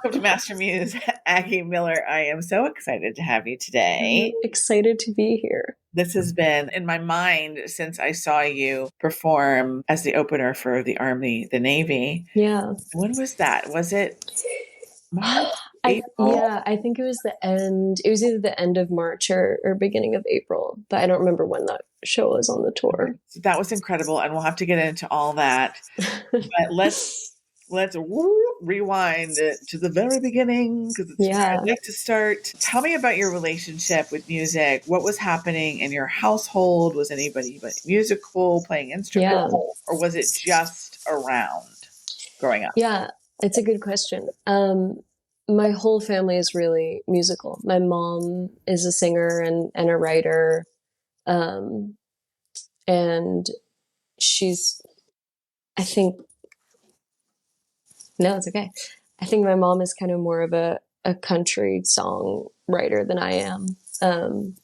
Welcome to Master Muse, Aggie Miller. I am so excited to have you I'm today. excited to be here. This has been in my mind since I saw you perform as the opener for the Army, the Navy. Yeah. When was that? Was it March, April? I think it was the end. It was either the end of March or beginning of April, but I don't remember when that show was on the tour. That was incredible, and we'll have to get into all that. But let's rewind it to the very beginning because it's where Yeah. I'd like to start. Tell me about your relationship with music. What was happening in your household? Was anybody musical, playing Yeah. instruments, or was it just around growing up? Yeah. It's a good question. My whole family is really musical. My mom is a singer and a writer. Um, and she's, I think, no, it's okay. I think my mom is kind of more of a country song writer than I am.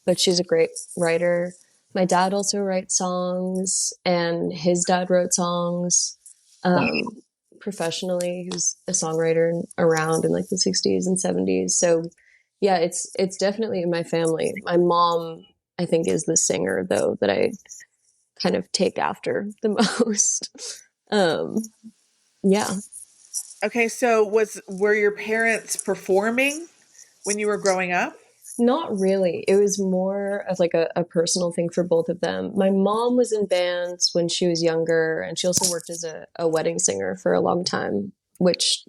But she's a great writer. My dad also writes songs, and his dad wrote songs professionally. He was a songwriter around in like the 60s and 70s. So yeah, it's definitely in my family. My mom, I think, is the singer though that I kind of take after the most. Um, yeah. Okay, so were your parents performing when you were growing up? Not really. It was more of like a personal thing for both of them. My mom was in bands when she was younger, and she also worked as a wedding singer for a long time, which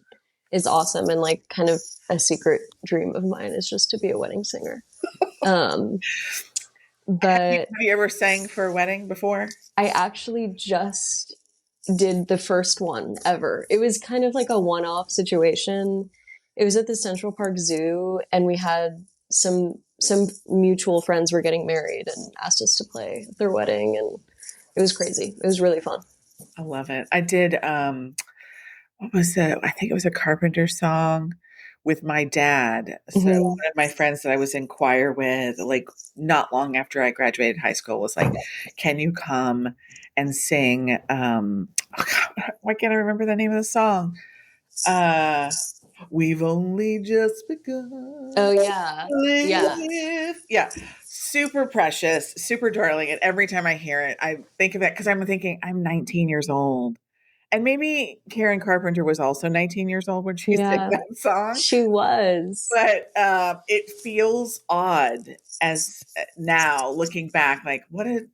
is awesome and like kind of a secret dream of mine is just to be a wedding singer. Um, but Have you ever sang for a wedding before? I actually just did the first one ever. It was kind of like a one off situation. It was at the Central Park Zoo, and we had some mutual friends were getting married and asked us to play at their wedding, and it was crazy. It was really fun. I love it. I did what was it? I think it was a Carpenter song with my dad. So Hmm. one of my friends that I was in choir with, like not long after I graduated high school, was like, "Can you come and sing?" Oh God, why can't I remember the name of the song? Uh, We've only just begun Oh yeah, to yeah, live. Yeah, super precious, super darling. And every time I hear it, I think of it because I'm thinking I'm 19 years old. And maybe Karen Carpenter was also 19 years old when she sang yeah. that song, She was. but it feels odd as now looking back, like what an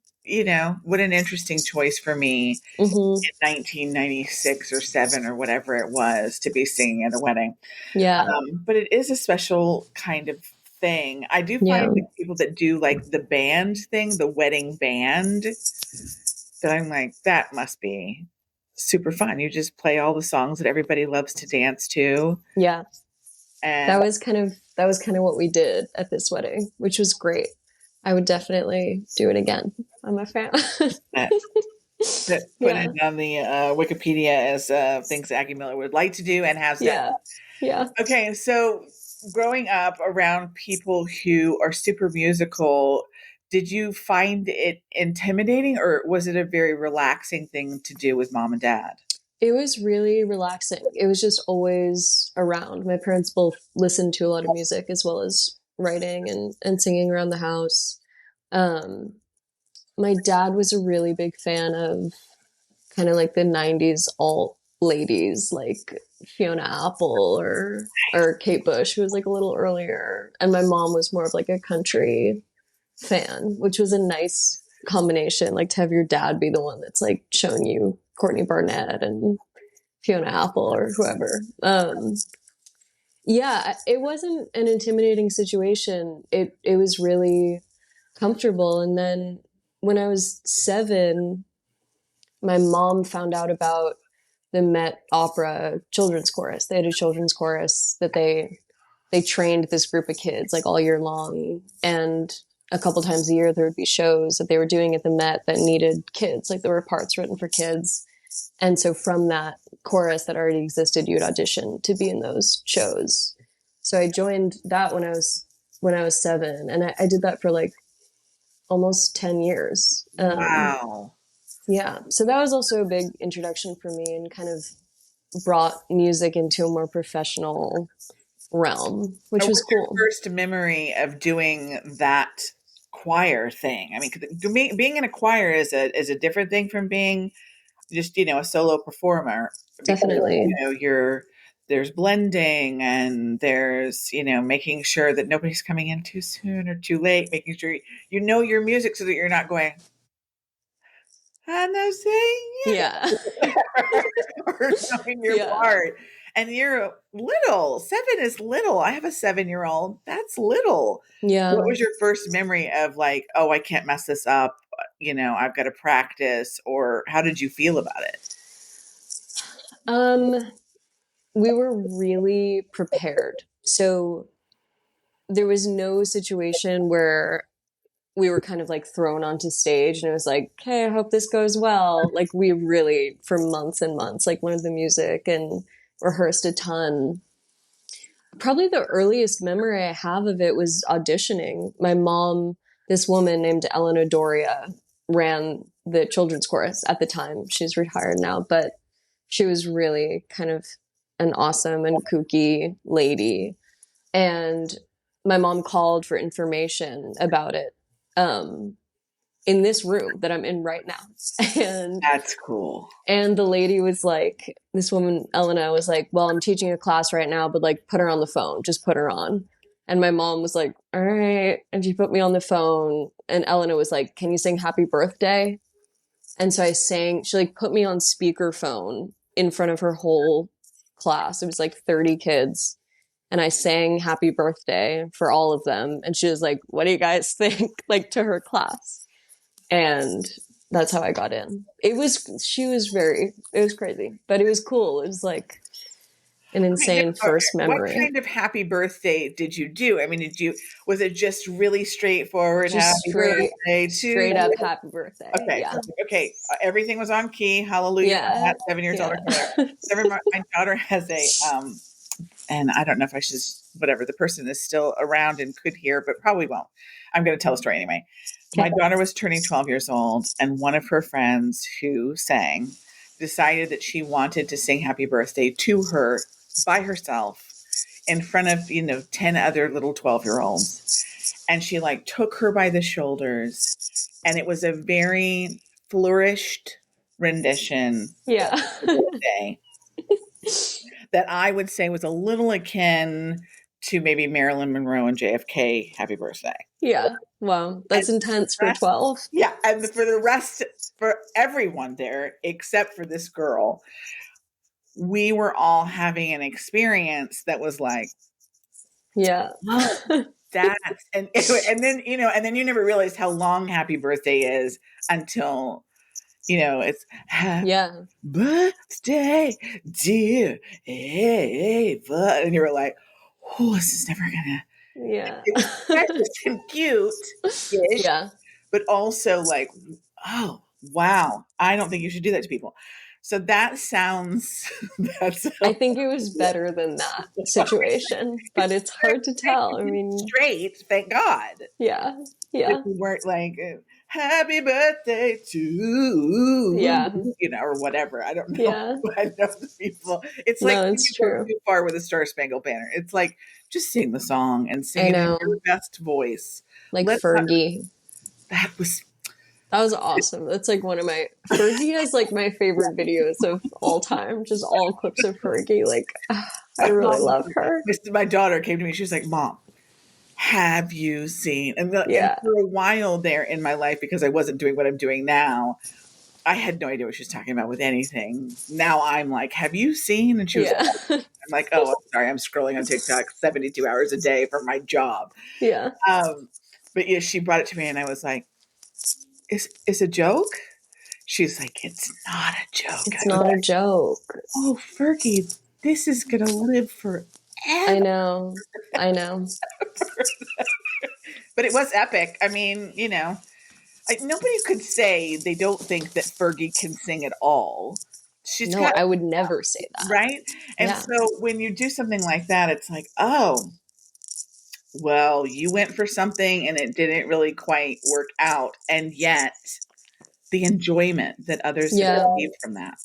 interesting choice for me Hmm. in 1996 or seven or whatever it was to be singing at a wedding. Yeah, But it is a special kind of thing. I do yeah, find that people that do like the band thing, the wedding band, that I'm like, that must be super fun. You just play all the songs that everybody loves to dance to. yeah. And That was kind of what we did at this wedding, which was great. I would definitely do it again. I'm a fan. that, put Yeah, it on the Wikipedia as things Aggie Miller would like to do and has done. yeah, yeah. Okay, so growing up around people who are super musical, did you find it intimidating or was it a very relaxing thing to do with mom and dad? It was really relaxing. It was just always around. My parents both listened to a lot of music as well as writing and singing around the house. Um, my dad was a really big fan of kind of like the 90s alt ladies like Fiona Apple or Kate Bush, who was like a little earlier. And my mom was more of like a country fan, which was a nice combination, like to have your dad be the one that's like showing you Courtney Barnett and Fiona Apple or whoever. Yeah, it wasn't an intimidating situation. It was really comfortable. And then when I was 7, my mom found out about the Met Opera children's chorus. They had a children's chorus that they trained this group of kids like all year long, and a couple times a year there would be shows that they were doing at the Met that needed kids. Like there were parts written for kids, and so from that chorus that already existed, you would audition to be in those shows. So I joined that when I was 7, and I did that for like almost 10 years. Wow. Yeah, so that was also a big introduction for me and kind of brought music into a more professional realm, which was What's your cool. first memory of doing that choir thing? I mean, 'cause being in a choir is a different thing from being just a solo performer, because Definitely. there's blending, and there's making sure that nobody's coming in too soon or too late, making sure you know your music so that you're not going, I'm not saying Yeah. or knowing your Yeah. part. And you're little. 7 is little. I have a 7-year-old. That's little. What Yeah. was your first memory of, like, oh, I can't mess this up? I've got to practice, or how did you feel about it? Um, we were really prepared. So there was no situation where we were kind of like thrown onto stage and it was like, okay, I hope this goes well. Like we really, for months and months, like learned the music and rehearsed a ton. Probably the earliest memory I have of it was auditioning. My mom, this woman named Elena Doria, ran the children's chorus at the time. She's retired now, but she was really kind of an awesome and kooky lady. And my mom called for information about it in this room that I'm in right now. And That's cool. and the lady was like, this woman, Elena, was like, well, I'm teaching a class right now, but like, put her on the phone, just put her on. And my mom was like, all right. And she put me on the phone. And Elena was like, can you sing happy birthday? And so I sang, she like put me on speakerphone in front of her whole class. It was like 30 kids. And I sang happy birthday for all of them. And she was like, what do you guys think? Like to her class. And that's how I got in. It was crazy, but it was cool. It was like an Okay, insane first what memory. kind of happy birthday did you do? I mean, was it just really straightforward? Just Happy birthday to straight up you. happy birthday. Okay, Yeah. perfect. Okay, everything was on key. Hallelujah for Yeah. that. 7 years older. Yeah. So my daughter has and I don't know if I should, whatever, the person is still around and could hear, but probably won't. I'm going to tell a story anyway. My Okay. daughter was turning 12 years old, and one of her friends who sang decided that she wanted to sing happy birthday to her by herself in front of, 10 other little 12-year-olds. And she like took her by the shoulders, and it was a very flourished rendition Yeah. day that I would say was a little akin to maybe Marilyn Monroe and JFK Happy Birthday. Yeah. Wow. And That's intense for rest, 12. yeah, and for the rest, for everyone there except for this girl, we were all having an experience that was like, Yeah. oh, that's and then and then you never realized how long Happy Birthday is until it's happy Yeah. birthday, dear Ava, and you were like, oh, this is never gonna. Yeah. It was precious and cute-ish, Yeah. but also like, oh wow, I don't think you should do that to people. So that sounds that I sounds think it was better than that situation, but it's hard to tell. I mean, straight. Thank God yeah. that Yeah. we weren't like happy birthday to you, Yeah. or whatever. I don't know. Yeah. I know the people. It's like No, when it's you go true. too far with a Star Spangled Banner. It's like just sing the song and sing I it in your know. best voice. Like Let Fergie. that was That was awesome. That's like one of my Fergie is like my favorite videos of all time. Just all clips of Fergie. Like I really love her. my daughter came to me. She was like, "Mom, have you seen?" And Yeah. for a while there in my life, because I wasn't doing what I'm doing now, I had no idea what she was talking about with anything. Now I'm like, "Have you seen?" And she was Yeah. like, I'm like, "Oh, I'm sorry. I'm scrolling on TikTok 72 hours a day for my job." Yeah. Um, but yeah, she brought it to me, and I was like, "Is a joke?" She's like, "It's not a joke." It's I was not a like, joke. "Oh, Fergie, this is gonna live forever." I know. I know. But it was epic. I mean, nobody could say they don't think that Fergie can sing at all. She's No, got, I would never say that. right? And Yeah. so when you do something like that, it's like, oh, well, you went for something and it didn't really quite work out. And yet the enjoyment that others have Yeah. received from that.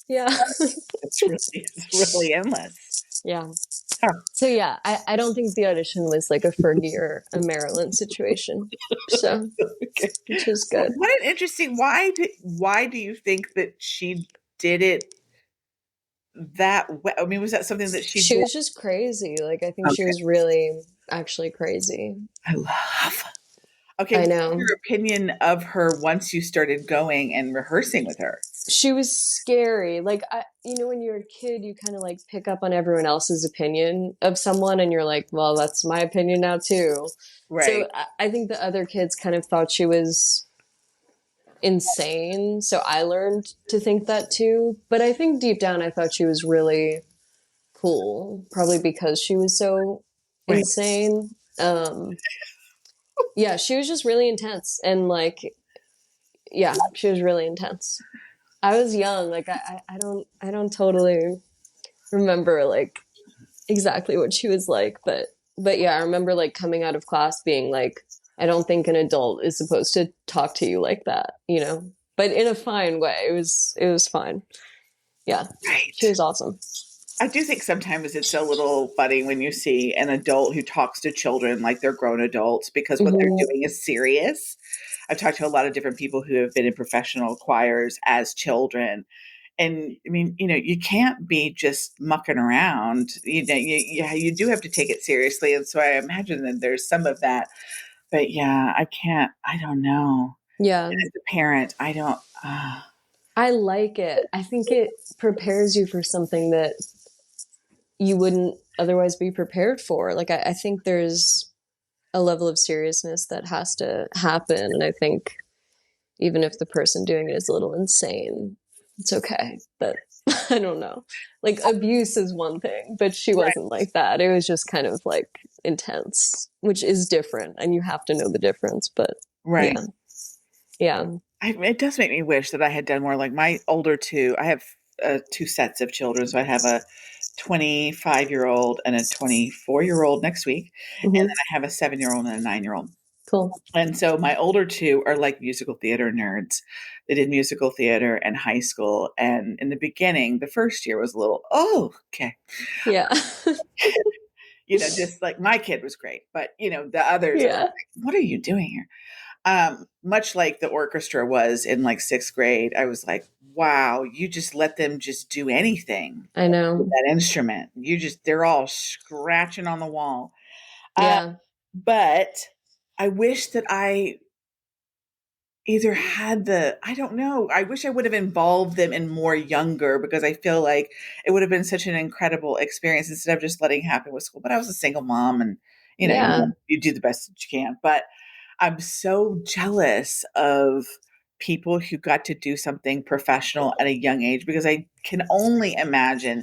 Yeah. It's really endless. Yeah. Huh. So yeah, I don't think the audition was like a Fergie or a Marilyn situation. So, Okay. which was good. What an interesting. Why do you think that she did it that way? I mean, was that something that she She did? was just crazy. Like I think she Okay, was really actually crazy. I love. Okay, I what was know. your opinion of her once you started going and rehearsing with her? She was scary. Like when you're a kid, you kind of like pick up on everyone else's opinion of someone, and you're like, well, that's my opinion now too. So Right, I think the other kids kind of thought she was insane. So I learned to think that too. But I think deep down, I thought she was really cool, probably because she was so right. insane. Yeah, she was just really intense, and like, yeah, she was really intense. I was young, like I don't totally remember like exactly what she was like, but yeah, I remember like coming out of class being like, I don't think an adult is supposed to talk to you like that, but in a fine way. It was fine. Yeah, she Right. was awesome. I do think sometimes it's a little funny when you see an adult who talks to children like they're grown adults because what they're Hmm. doing is serious. I've talked to a lot of different people who have been in professional choirs as children. And I mean, you can't be just mucking around. You do have to take it seriously. And so I imagine that there's some of that. But yeah, I don't know. Yeah, As a parent, I don't, I like it. I think it prepares you for something that you wouldn't otherwise be prepared for. Like I think there's a level of seriousness that has to happen, and I think even if the person doing it is a little insane, it's okay. But I don't know. Like abuse is one thing, but she right, wasn't like that. It was just kind of like intense, which is different, and you have to know the difference. But right. yeah, yeah. It does make me wish that I had done more. Like my older two, I have two sets of children. So I have a 25-year-old and a 24-year-old next week. And then Hmm. I have a 7-year-old and a 9-year-old. Cool. And so my older two are like musical theater nerds. They did musical theater in high school. And in the beginning, the first year was a little, oh, okay. Yeah. Just like my kid was great. But, the others, I was Yeah. like, what are you doing here? Much like the orchestra was in like sixth grade, I was like, wow, you just let them just do anything I with know. that instrument. They're all scratching on the wall. Uh, Yeah. but I wish that I either had I don't know, I wish I would have involved them in more younger because I feel like it would have been such an incredible experience instead of just letting it happen with school. But I was a single mom and, Yeah. you do the best that you can. But I'm so jealous of people who got to do something professional at a young age because I can only imagine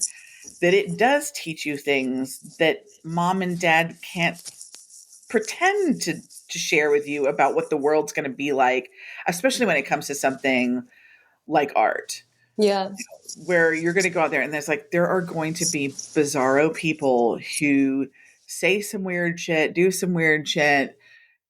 that it does teach you things that mom and dad can't pretend to share with you about what the world's going to be like, especially when it comes to something like art Yeah. where you're going to go out there and there are going to be bizarro people who say some weird shit, do some weird shit.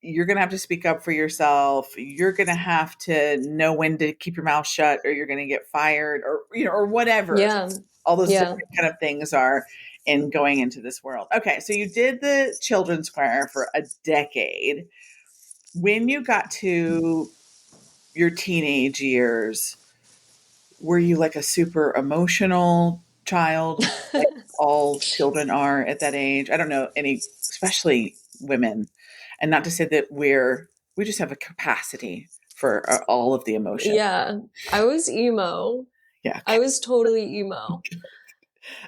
You're going to have to speak up for yourself. You're going to have to know when to keep your mouth shut or you're going to get fired or or whatever. Yeah. All those Yeah. different kind of things are in going into this world. Okay, so you did the children's choir for a decade. When you got to your teenage years, were you like a super emotional child like all children are at that age? I don't know any, especially women. And not to say that we just have a capacity for all of the emotion. Yeah. I was emo. Yeah. I was totally emo.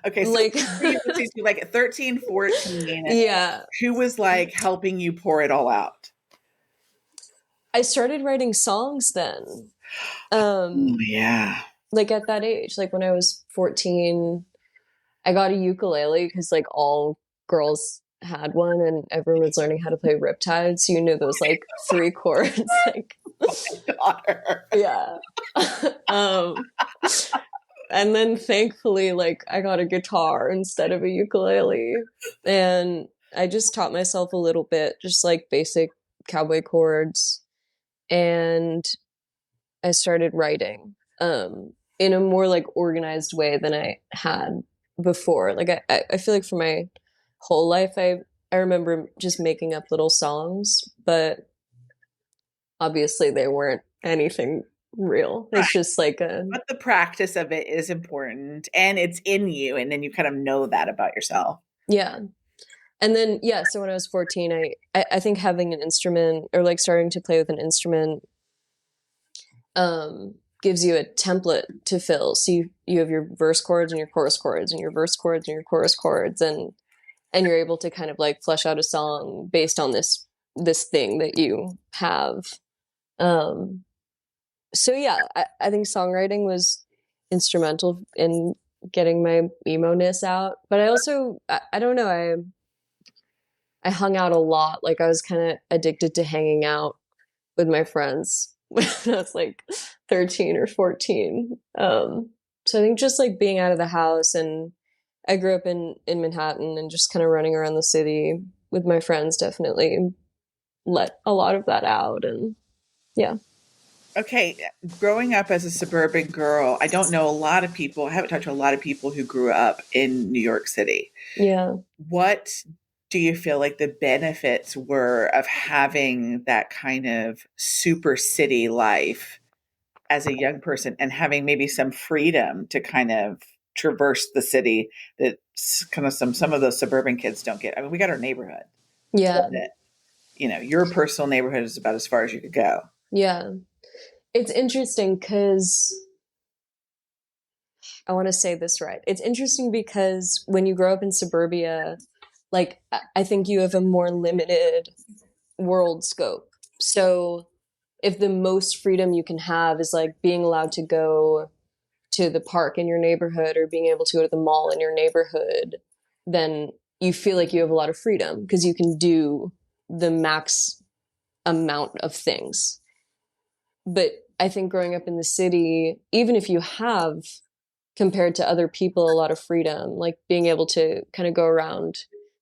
Okay, so Like, who were you listening to like at 13, 14? yeah. Who was like helping you pour it all out? I started writing songs then. Oh Um, yeah. like at that age, like when I was 14, I got a ukulele because like all girls had one and everyone was learning how to play Riptide. So you know those like three chords, like, Daughter. yeah. um, and then thankfully, like I got a guitar instead of a ukulele. And I just taught myself a little bit, just like basic cowboy chords. And I started writing. in a more like organized way than I had before. Like I feel like for my whole life I remember just making up little songs, but obviously they weren't anything real. Right. It's just like a But the practice of it is important and it's in you. And then you kind of know that about yourself. yeah. And then yeah, so when I was 14, I think having an instrument or like starting to play with an instrument gives you a template to fill. So you have your verse chords and your chorus chords and your verse chords and your chorus chords, and you're able to kind of like flesh out a song based on this thing that you have. Um, so yeah, I think songwriting was instrumental in getting my emo-ness out. But I also I don't know, I hung out a lot. Like I was kind of addicted to hanging out with my friends when I was like 13 or 14. So I think just like being out of the house, and I grew up in Manhattan, and just kind of running around the city with my friends definitely let a lot of that out. And yeah. Okay, growing up as a suburban girl, I don't know a lot of people, I haven't talked to a lot of people who grew up in New York City. Yeah. What do you feel like the benefits were of having that kind of super city life as a young person and having maybe some freedom to kind of traverse the city that kind of some of those suburban kids don't get? I mean, we got our neighborhood. Yeah. Your personal neighborhood is about as far as you could go. Yeah. It's interesting because I want to say this right. It's interesting because when you grow up in suburbia, like I think you have a more limited world scope. So if the most freedom you can have is like being allowed to go to the park in your neighborhood or being able to go to the mall in your neighborhood, then you feel like you have a lot of freedom because you can do the max amount of things. But I think growing up in the city, even if you have compared to other people a lot of freedom, like being able to kind of go around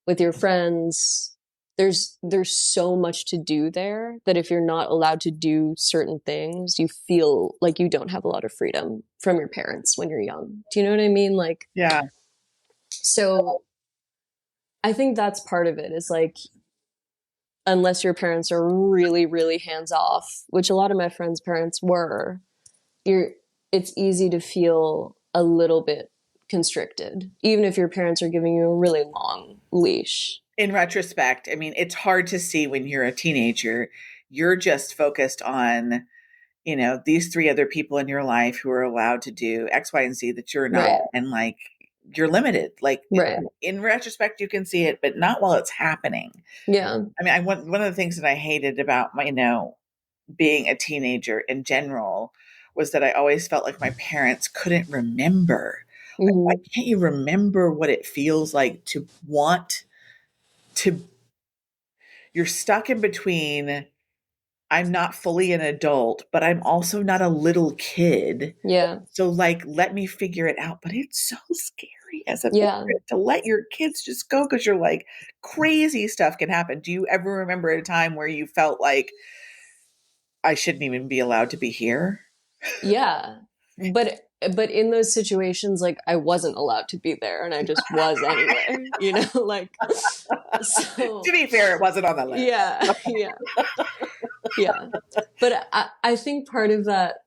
with your friends, there's so much to do there that if you're not allowed to do certain things, you feel like you don't have a lot of freedom from your parents when you're young. Do you know what I mean? Like, Yeah. so I think that's part of it, is like unless your parents are really really hands off, which a lot of my friends' parents were, you're it's easy to feel a little bit constricted, even if your parents are giving you a really long leash. In retrospect, I mean, it's hard to see when you're a teenager. You're just focused on, these three other people in your life who are allowed to do X, Y, and Z that you're not. Right. And like, you're limited. Like, Right. in retrospect, you can see it, but not while it's happening. Yeah. I mean, one of the things that I hated about my, being a teenager in general was that I always felt like my parents couldn't remember. Like, why Hmm. can't you remember what it feels like to want to? You're stuck in between. I'm not fully an adult, but I'm also not a little kid. Yeah. So, like, let me figure it out. But it's so scary as a Yeah. parent to let your kids just go because you're like, crazy stuff can happen. Do you ever remember a time where you felt like I shouldn't even be allowed to be here? Yeah. But in those situations, like I wasn't allowed to be there and I just was anyway, like To so be fair, it wasn't on the list. yeah, yeah, yeah. But I think part of that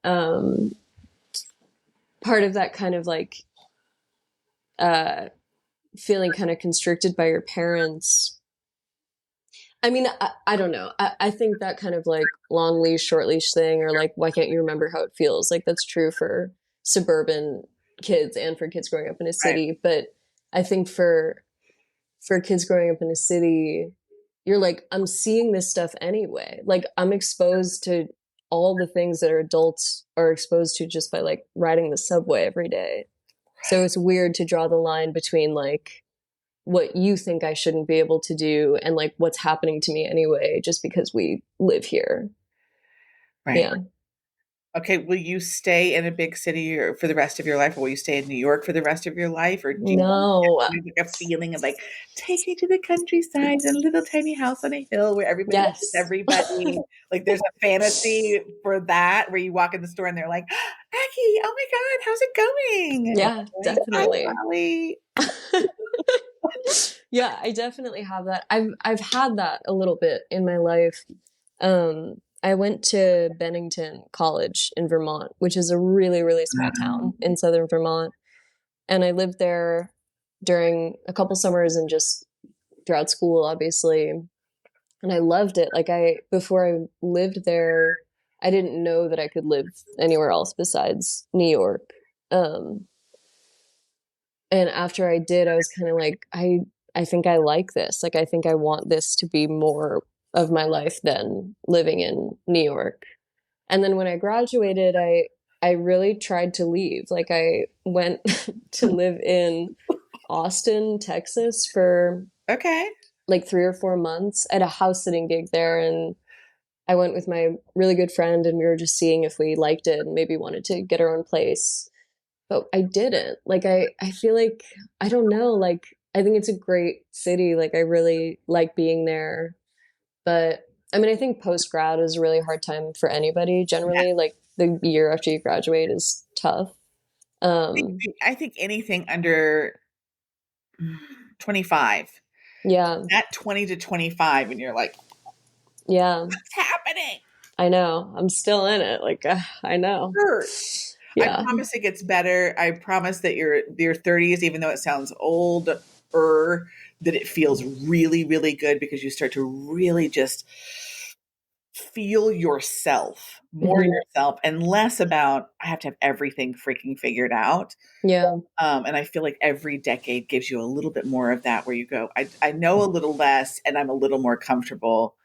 kind of like uh feeling kind of constricted by your parents. I mean, I don't know. I think that kind of like long leash, short leash thing, or like, why can't you remember how it feels? Like, that's true for suburban kids and for kids growing up in a Right. city. But I think for kids growing up in a city, you're like, I'm seeing this stuff anyway. Like, I'm exposed to all the things that are adults are exposed to just by like riding the subway every day. So it's weird to draw the line between like what you think I shouldn't be able to do and like what's happening to me anyway, just because we live here. Right. Yeah. Okay, will you stay in a big city or for the rest of your life, or will you stay in New York for the rest of your life, or do you want No. like a feeling of like take me to the countryside, a little tiny house on a hill where everybody knows Yes. everybody? Like there's a fantasy for that where you walk in the store and they're like, Aggie, oh my God, how's it going? And Yeah, you're like, hi, definitely. Molly. Yeah, I definitely have that. I've had that a little bit in my life. I went to Bennington College in Vermont, which is a really, really small town Wow. in southern Vermont. And I lived there during a couple summers and just throughout school, obviously. And I loved it. Like before I lived there, I didn't know that I could live anywhere else besides New York. Um, and after I did, I was kind of like, I think I like this. Like I think I want this to be more of my life than living in New York. And then when I graduated, I really tried to leave. Like I went to live in Austin, Texas for Okay. like 3 or 4 months at a house sitting gig there, and I went with my really good friend and we were just seeing if we liked it and maybe wanted to get our own place. But I didn't. Like I feel like I don't know, like I think it's a great city. Like I really like being there. But I mean I think post grad is a really hard time for anybody Yeah. generally. Like the year after you graduate is tough. Um I think anything under 25, yeah. that 20 to 25, and you're like, Yeah. what's happening? I know. I'm still in it. Like I know. Hurts. I Yeah. promise it gets better. I promise that your 30s, even though it sounds older, that it feels really, really good because you start to really just feel yourself, more Hmm. yourself, and less about I have to have everything freaking figured out. Yeah. And I feel like every decade gives you a little bit more of that where you go, I know a little less and I'm a little more comfortable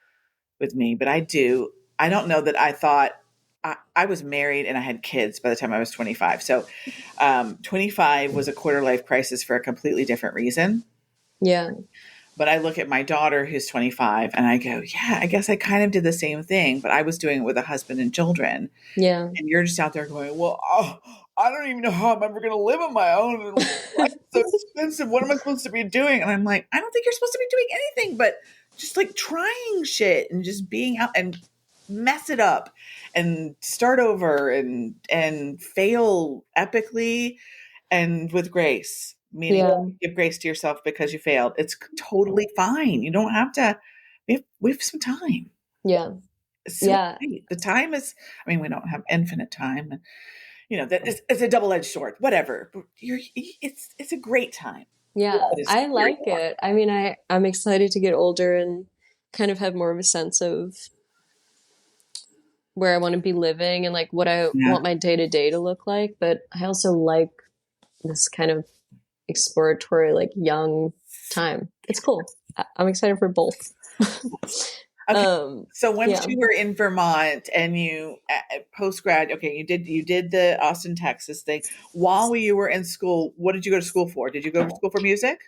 with me, but I do. I don't know that I thought I was married and I had kids by the time I was 25. So 25 was a quarter life crisis for a completely different reason. Yeah. But I look at my daughter who's 25 and I go, yeah, I guess I kind of did the same thing, but I was doing it with a husband and children. Yeah. And you're just out there going, well, oh, I don't even know how I'm ever going to live on my own. And life's so expensive. What am I supposed to be doing? And I'm like, I don't think you're supposed to be doing anything but just like trying shit and just being out and mess it up and start over and fail epically and with grace, meaning Yeah. give grace to yourself because you failed. It's totally fine. You don't have to. We have some time. Yeah. It's so Yeah. great. The time is. I mean, we don't have infinite time, and that it's a double edged sword. Whatever. But it's a great time. Yeah. It is I very like it. I mean, I'm excited to get older and kind of have more of a sense of where I want to be living and like what I yeah. want my day to day to look like. But I also like this kind of exploratory, like young time. It's cool. I'm excited for both. Okay. um, So once yeah. you were in Vermont and you post grad, okay, you did the Austin, Texas thing. While you were in school, what did you go to school for? Did you go to school for music?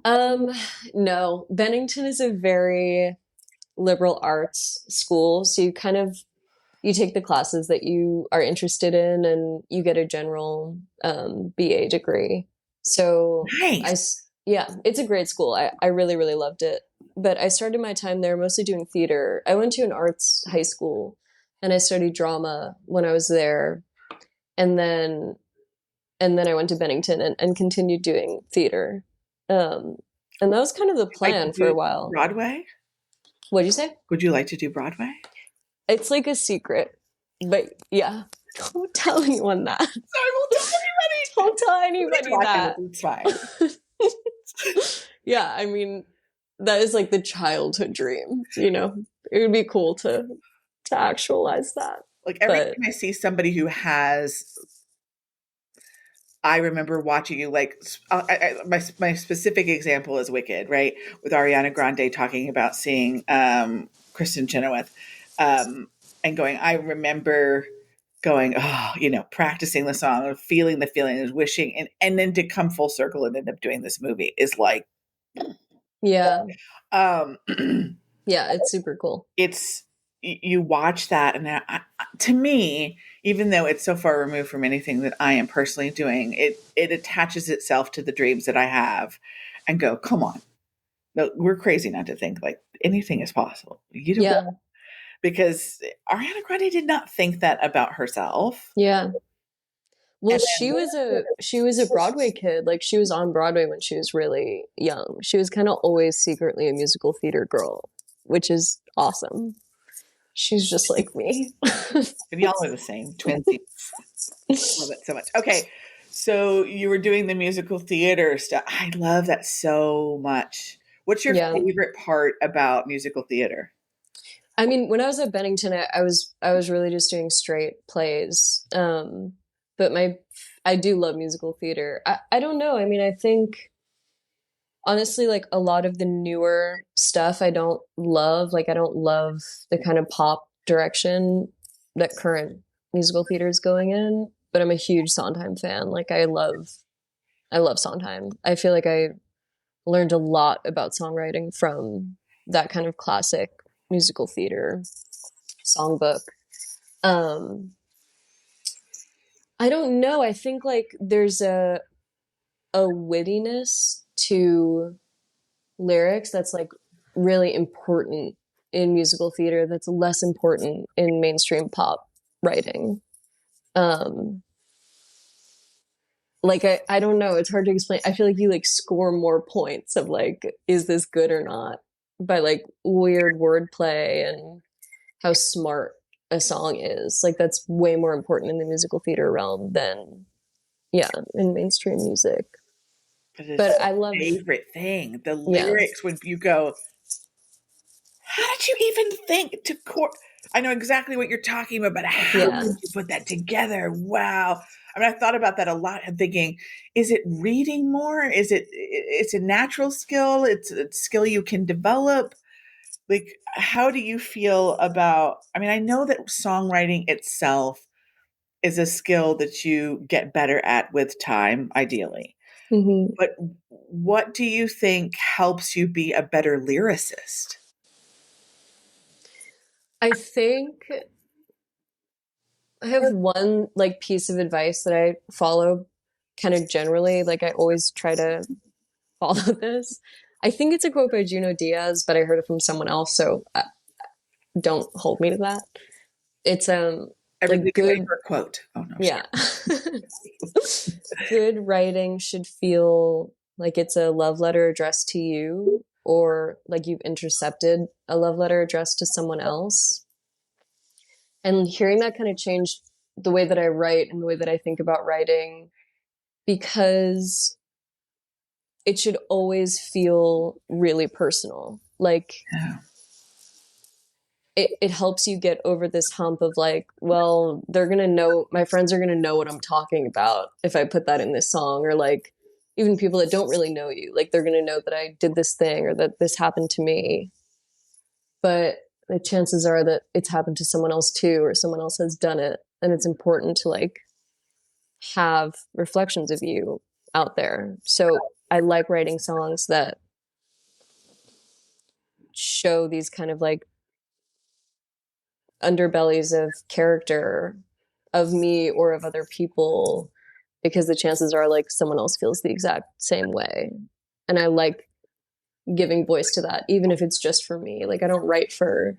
Um, no, Bennington is a very liberal arts school. So you take the classes that you are interested in and you get a general BA degree. So Nice. yeah, it's a great school. I really, really loved it. But I started my time there mostly doing theater. I went to an arts high school and I studied drama when I was there. And then I went to Bennington and continued doing theater. Um, and that was kind of the Like to plan for do a while. Broadway? What'd you say? Would you like to do Broadway? It's like a secret, but yeah, don't tell anyone that. I won't tell Don't tell anybody. anybody Nobody's watching that. this. It's fine. Yeah, I mean, that is like the childhood dream, you know? It would be cool to actualize that. Like every But time I see somebody who has, I remember watching you. Like my specific example is Wicked, right? With Ariana Grande talking about seeing Kristen Chenoweth, and going. I remember going, oh, practicing the song, feeling the feeling, wishing, and then to come full circle and end up doing this movie is like, yeah, um, yeah, it's super cool. it's you watch that, and to me, even though it's so far removed from anything that I am personally doing, it attaches itself to the dreams that I have, and go, come on, no, we're crazy not to think like anything is possible. You don't, Yeah. because Ariana Grande did not think that about herself. Yeah. Well, And she was a Broadway kid. Like she was on Broadway when she was really young. She was kind of always secretly a musical theater girl, which is awesome. She's just like me. and y'all are the same twinsies. Love it so much. Okay, so you were doing the musical theater stuff. I love that so much. What's your Yeah. favorite part about musical theater? I mean, when I was at Bennington, I was really just doing straight plays. But I do love musical theater. I don't know. I mean, I think honestly, like a lot of the newer stuff I don't love. Like I don't love the kind of pop direction that current musical theater is going in. But I'm a huge Sondheim fan. Like I love Sondheim. I feel like I learned a lot about songwriting from that kind of classic musical theater songbook. Um, I don't know. I think like there's a wittiness to lyrics that's like really important in musical theater that's less important in mainstream pop writing. Um, like I don't know, it's hard to explain. I feel like you like score more points of like, is this good or not? By like weird wordplay and how smart a song is. Like that's way more important in the musical theater realm than yeah, in mainstream music. That is But my I love favorite thing. The yeah, lyrics when you go, how did you even think to I know exactly what you're talking about, but how yeah. did you put that together? Wow. I mean, I thought about that a lot and thinking, is it reading more? Is it's a natural skill? It's a skill you can develop. Like, how do you feel about, I mean, I know that songwriting itself is a skill that you get better at with time, ideally. Hmm. But what do you think helps you be a better lyricist? I think I have one like piece of advice that I follow kind of generally. Like I always try to follow this. I think it's a quote by Juno Diaz, but I heard it from someone else, so don't hold me to that. It's like Everybody's waiting good, for a quote. Oh no, yeah. Good writing should feel like it's a love letter addressed to you or like you've intercepted a love letter addressed to someone else. And hearing that kind of changed the way that I write and the way that I think about writing because it should always feel really personal. Like yeah. it helps you get over this hump of like, well, they're going to know, my friends are going to know what I'm talking about if I put that in this song, or like even people that don't really know you, like they're going to know that I did this thing or that this happened to me. But the chances are that it's happened to someone else too, or someone else has done it. And it's important to like have reflections of you out there. So I like writing songs that show these kind of like underbellies of character of me or of other people because the chances are like someone else feels the exact same way. And I like giving voice to that, even if it's just for me. Like I don't write for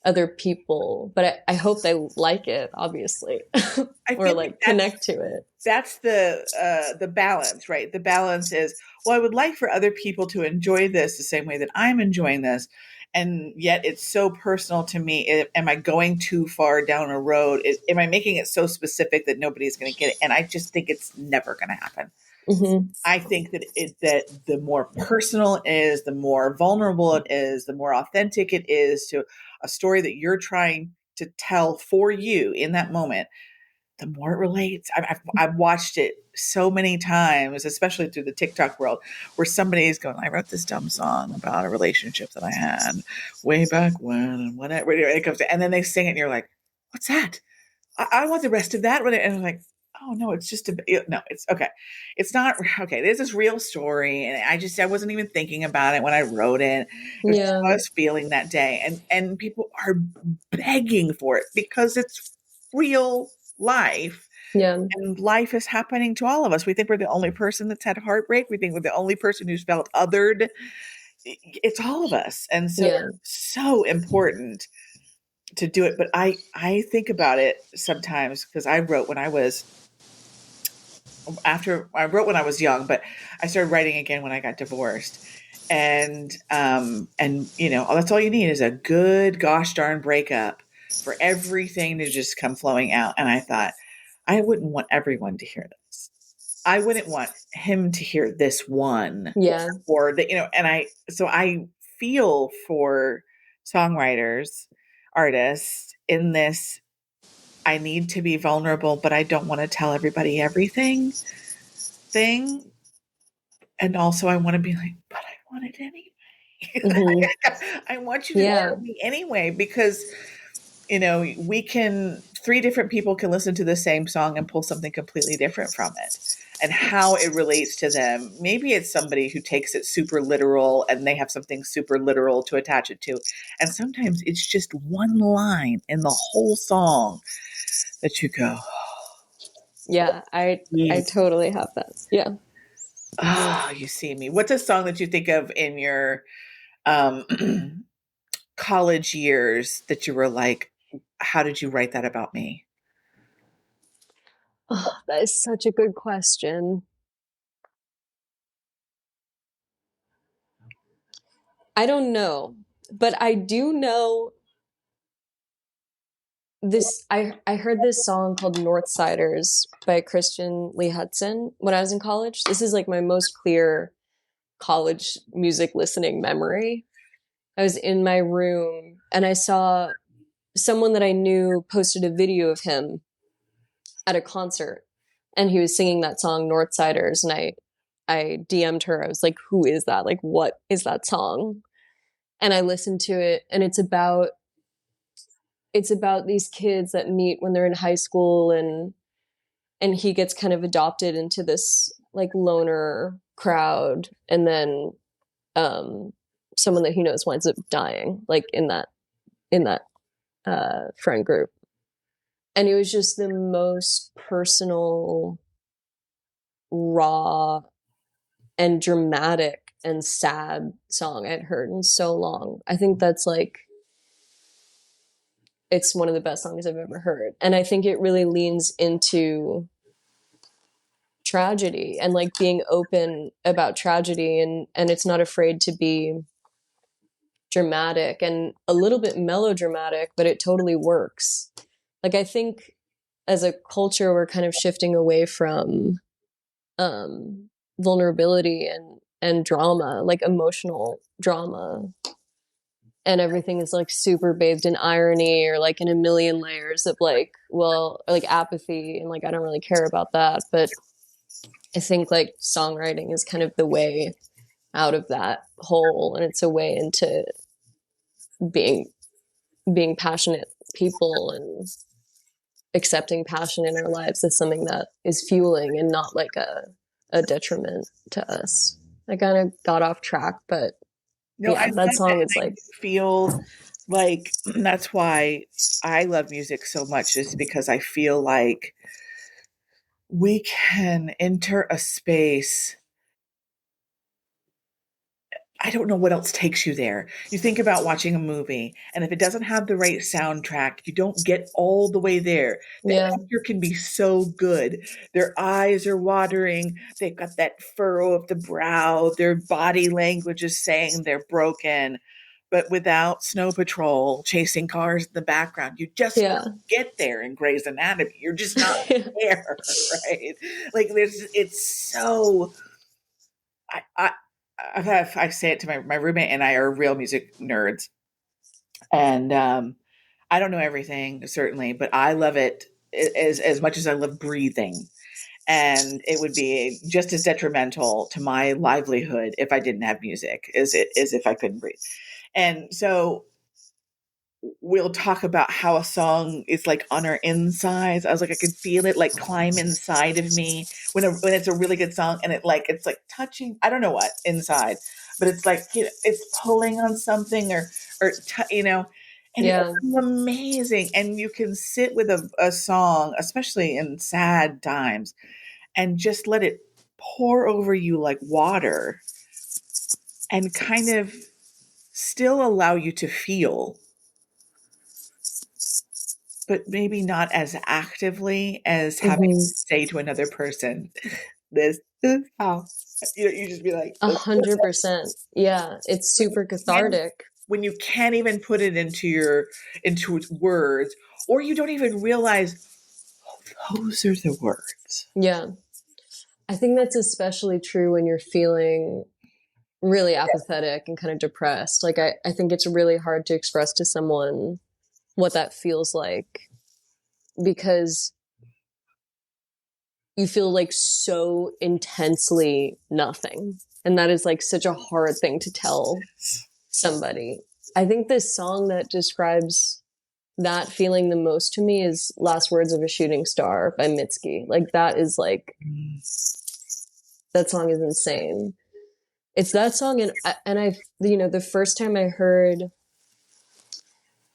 other people, but I hope they like it, obviously, I or feel like like connect to it. that's the balance, right? The balance is, well, I would like for other people to enjoy this the same way that I'm enjoying this, and yet it's so personal to me. Am I going too far down a road? Am I making it so specific that nobody's going to get it? And I just think it's never going to happen. Mm-hmm. I think that the more personal it is, the more vulnerable it is, the more authentic it is to a story that you're trying to tell for you in that moment, the more it relates. I've watched it so many times, especially through the TikTok world, where somebody's going, I wrote this dumb song about a relationship that I had way back when, and whenever it comes to, and then they sing it, and you're like, what's that? I want the rest of that. And I'm like, oh no, it's just no, it's okay. It's not okay. There's this real story, and I wasn't even thinking about it when I wrote it. It was just Yeah. how I was feeling that day, and people are begging for it because it's real life, Yeah. and life is happening to all of us. We think we're the only person that's had heartbreak. We think we're the only person who's felt othered. It's all of us, and so Yeah. it's so important to do it. But I think about it sometimes because I wrote when I was young, but I started writing again when I got divorced. And you know, that's all you need is a good gosh darn breakup for everything to just come flowing out. And I thought, I wouldn't want everyone to hear this. I wouldn't want him to hear this one Yeah. or the, you know, and I feel for songwriters, artists in this. I need to be vulnerable, but I don't want to tell everybody everything thing. And also, I want to be like, but I want it anyway. Hmm. I want you to hear Yeah. me anyway, because, you know, three different people can listen to the same song and pull something completely different from it and how it relates to them. Maybe it's somebody who takes it super literal and they have something super literal to attach it to. And sometimes it's just one line in the whole song that you go, Yeah. I totally have that. Yeah. ah, you see me. What's a song that you think of in your um, college years that you were like, how did you write that about me? Oh, that is such a good question. I don't know, but I do know this. I heard this song called Northsiders by Christian Lee Hudson when I was in college. This is like my most clear college music listening memory. I was in my room and I saw someone that I knew posted a video of him at a concert and he was singing that song Northsiders, and I DM'd her. I was like, "Who is that? Like what is that song?" And I listened to it, and it's about these kids that meet when they're in high school, and he gets kind of adopted into this like loner crowd, and then um someone that he knows winds up dying like in that friend group. And it was just the most personal, raw, and dramatic and sad song I'd heard in so long. I think that's like it's one of the best songs I've ever heard. And I think it really leans into tragedy and like being open about tragedy, and it's not afraid to be dramatic and a little bit melodramatic, but it totally works. Like I think as a culture we're kind of shifting away from vulnerability and drama, like emotional drama, and everything is like super bathed in irony or like in a million layers of like, well, or like apathy, and like I don't really care about that. But I think like songwriting is kind of the way out of that hole, and it's a way into being being passionate people and accepting passion in our lives as something that is fueling and not like a detriment to us. I kind of got off track, but No, I yeah, that love that. song And is I like, feel like that's why I love music so much, is because I feel like we can enter a space. I don't know what else takes you there. You think about watching a movie, and if it doesn't have the right soundtrack, you don't get all the way there. The yeah, actor can be so good. Their eyes are watering. They've got that furrow of the brow. Their body language is saying they're broken. But without Snow Patrol chasing cars in the background, you just yeah, don't get there in Grey's Anatomy. You're just not there, right? Like it's so I, I I say it to my roommate and I are real music nerds, and I don't know everything certainly, but I love it as much as I love breathing, and it would be just as detrimental to my livelihood if I didn't have music as if I couldn't breathe. And so we'll talk about how a song is like on our insides. I was like, I could feel it like climb inside of me when it's a really good song, and it's like touching. I don't know what inside, but it's like, it's pulling on something, and Yeah. it's amazing. And you can sit with a song, especially in sad times, and just let it pour over you like water, and kind of still allow you to feel, but maybe not as actively as having to Hmm. say to another person, "This is how." You just be like, A hundred "Listen." percent. Yeah. It's When you super can't, cathartic. when you can't even put it into words, or you don't even realize, oh, those are the words. Yeah. I think that's especially true when you're feeling really apathetic and kind of depressed. Like, I think it's really hard to express to someone what that feels like because you feel like so intensely nothing. And that is like such a hard thing to tell somebody. I think this song that describes that feeling the most to me is Last Words of a Shooting Star by Mitski. Like, that is like, that song is insane. It's that song. And I, the first time I heard,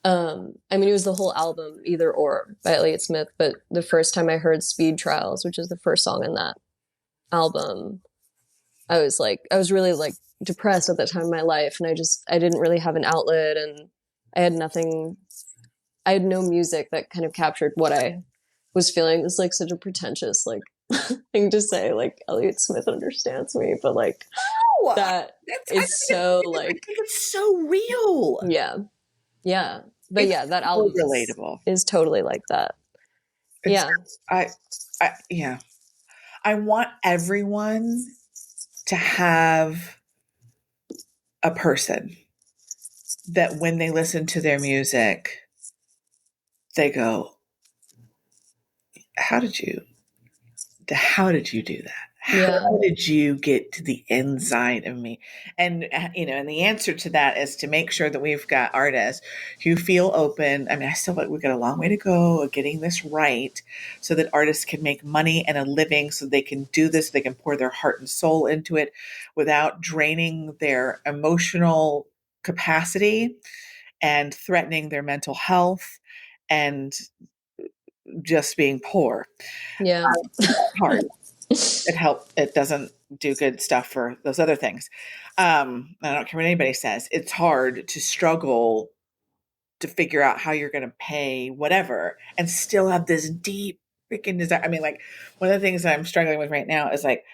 I mean, it was the whole album, Either Or by Elliott Smith, but the first time I heard Speed Trials, which is the first song in that album, I was really like depressed at that time in my life. And I didn't really have an outlet, and I had nothing, I had no music that kind of captured what I was feeling. It's like such a pretentious, like, thing to say, like, Elliott Smith understands me, but like, Oh, that I is so I like, think it's so real. yeah, yeah. But It's yeah, that so album relatable. is totally like that. It's Yeah. I, yeah. I want everyone to have a person that when they listen to their music, they go, how did you do that? Yeah. How did you get to the inside of me? And and the answer to that is to make sure that we've got artists who feel open. I mean, I still, we've got a long way to go of getting this right, so that artists can make money and a living, so they can do this, they can pour their heart and soul into it without draining their emotional capacity and threatening their mental health and just being poor. Yeah. It's hard. It doesn't do good stuff for those other things. I don't care what anybody says. It's hard to struggle to figure out how you're going to pay whatever and still have this deep freaking desire. I mean, like, one of the things that I'm struggling with right now is like,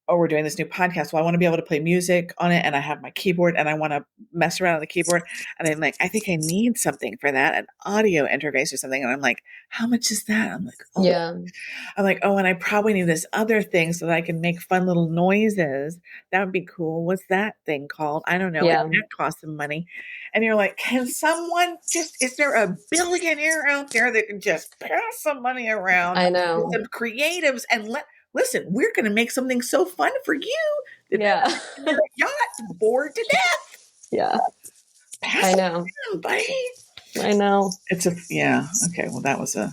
oh, we're doing this new podcast. Well, I want to be able to play music on it, and I have my keyboard, and I want to mess around on the keyboard. And I'm like, I think I need something for that, an audio interface or something. And I'm like, how much is that? Yeah. I'm like, oh, and I probably need this other thing so that I can make fun little noises. That would be cool. What's that thing called? I don't know. And Yeah. that costs some money. And you're like, can someone is there a billionaire out there that can just pass some money around I with know. some creatives and listen, we're going to make something so fun for you that Yeah. in your yacht, bored to death. Yeah. Pass I it know. around, buddy. I know. Yeah. Okay. Well, that was a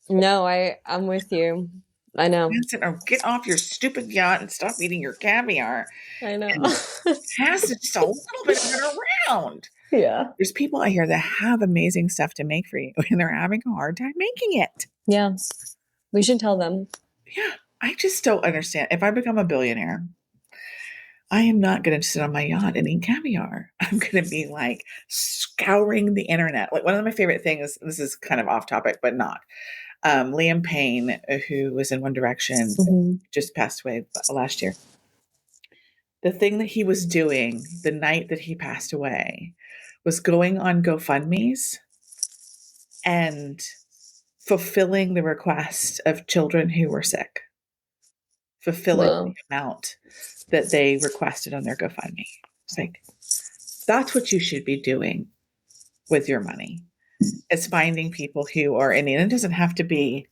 No, I'm with you. I know. or get off your stupid yacht and stop eating your caviar I know. and pass it just a little bit of it around. Yeah. There's people out here that have amazing stuff to make for you, and they're having a hard time making it. Yeah. We should tell them. Yeah, I just don't understand. If I become a billionaire, I am not going to sit on my yacht and eat caviar. I'm going to be like scouring the internet. Like, one of my favorite things, this is kind of off topic, but not. Liam Payne, who was in One Direction, Hmm. just passed away last year. The thing that he was doing the night that he passed away was going on GoFundMe's and fulfilling the request of children who were sick, fulfilling the Wow. amount that they requested on their GoFundMe. It's like, that's what you should be doing with your money. It's finding people who are in need. It doesn't have to be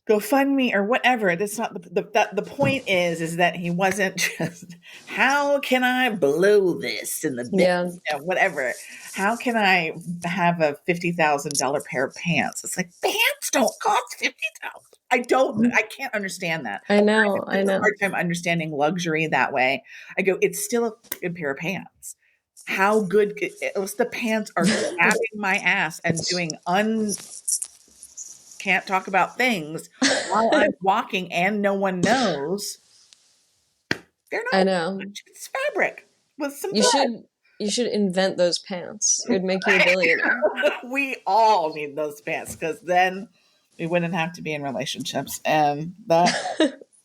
GoFundMe or whatever. That's not the point is that he wasn't just, how can I blow this in the bit, Yeah, whatever. How can I have a $50,000 pair of pants? It's like, pants don't cost 50,000. I can't understand that. I know, I I have a know, hard time understanding luxury that way. I go, it's still a good pair of pants. How good it was, the pants are grabbing my ass and doing can't talk about things while I'm walking and no one knows. They're I not know. much. It's fabric with some You thread. should you should invent those pants. It would make you a billionaire. We all need those pants because then we wouldn't have to be in relationships, and that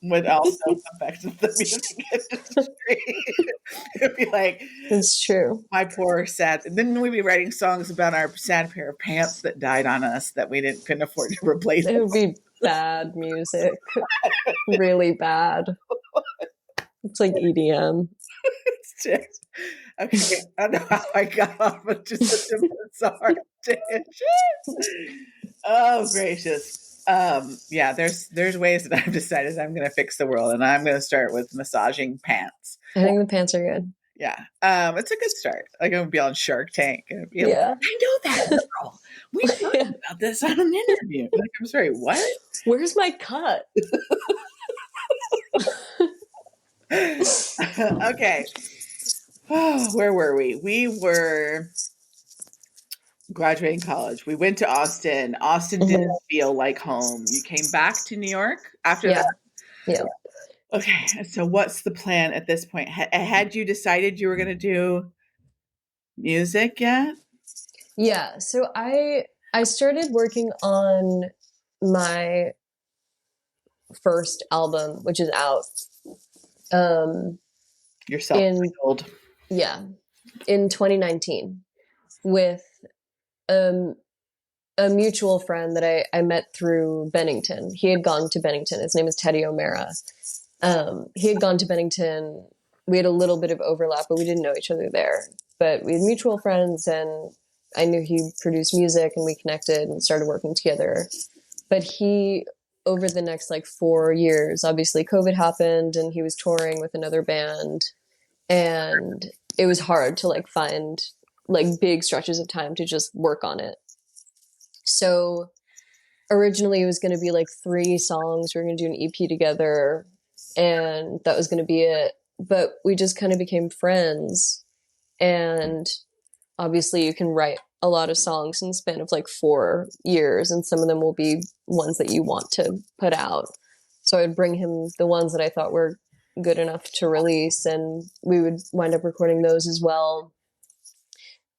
would also affect the music industry. It'd be like, It's true. my poor sad. Then we'd be writing songs about our sad pair of pants that died on us that we didn't couldn't afford to replace It them. would be bad music. Really bad. It's like EDM. Okay, I don't know how I got off of just such a bizarre tangent. Oh gracious. Yeah, there's ways that I've decided I'm gonna fix the world, and I'm gonna start with massaging pants. I think the pants are good. Yeah. It's a good start. Like, I'm gonna be on Shark Tank and be like, Yeah. I know that girl. We talked Yeah. about this on an interview. Like, I'm sorry, what? Where's my cut? Okay. Oh, where were we? We were graduating college. We went to Austin. Austin didn't Mhm. feel like home. You came back to New York after Yeah. that. Yeah. Okay. So what's the plan at this point? Had you decided you were going to do music yet? Yeah. So I started working on my first album, which is out. You're In self-titled. yeah, in 2019 with um a mutual friend that I met through Bennington. He had gone to Bennington. His name is Teddy O'Mara. He had gone to Bennington. We had a little bit of overlap, but we didn't know each other there. But we had mutual friends, and I knew he produced music, and we connected and started working together. But he, over the next like 4 years, obviously COVID happened, and he was touring with another band, and it was hard to like find like big stretches of time to just work on it. So originally it was going to be like 3 songs. We were going to do an EP together, and that was going to be it. But we just kind of became friends. And obviously, you can write a lot of songs in the span of like 4 years, and some of them will be ones that you want to put out. So I'd bring him the ones that I thought were good enough to release, and we would wind up recording those as well.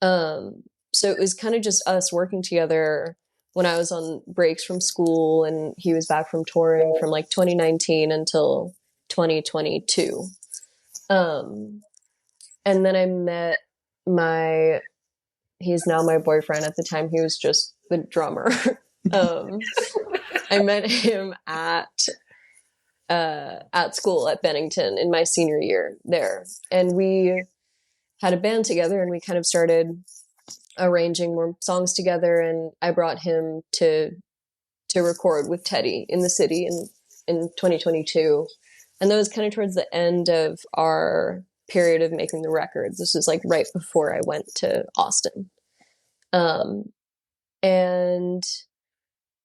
So it was kind of just us working together when I was on breaks from school and he was back from touring from like 2019 until 2022. Um, and then I met my, he's now my boyfriend. At the time, he was just the drummer. um, I met him at school at Bennington in my senior year there. And we had a band together and we kind of started arranging more songs together, and I brought him to record with Teddy in the city in 2022. And that was kind of towards the end of our period of making the records. This was like right before I went to Austin. And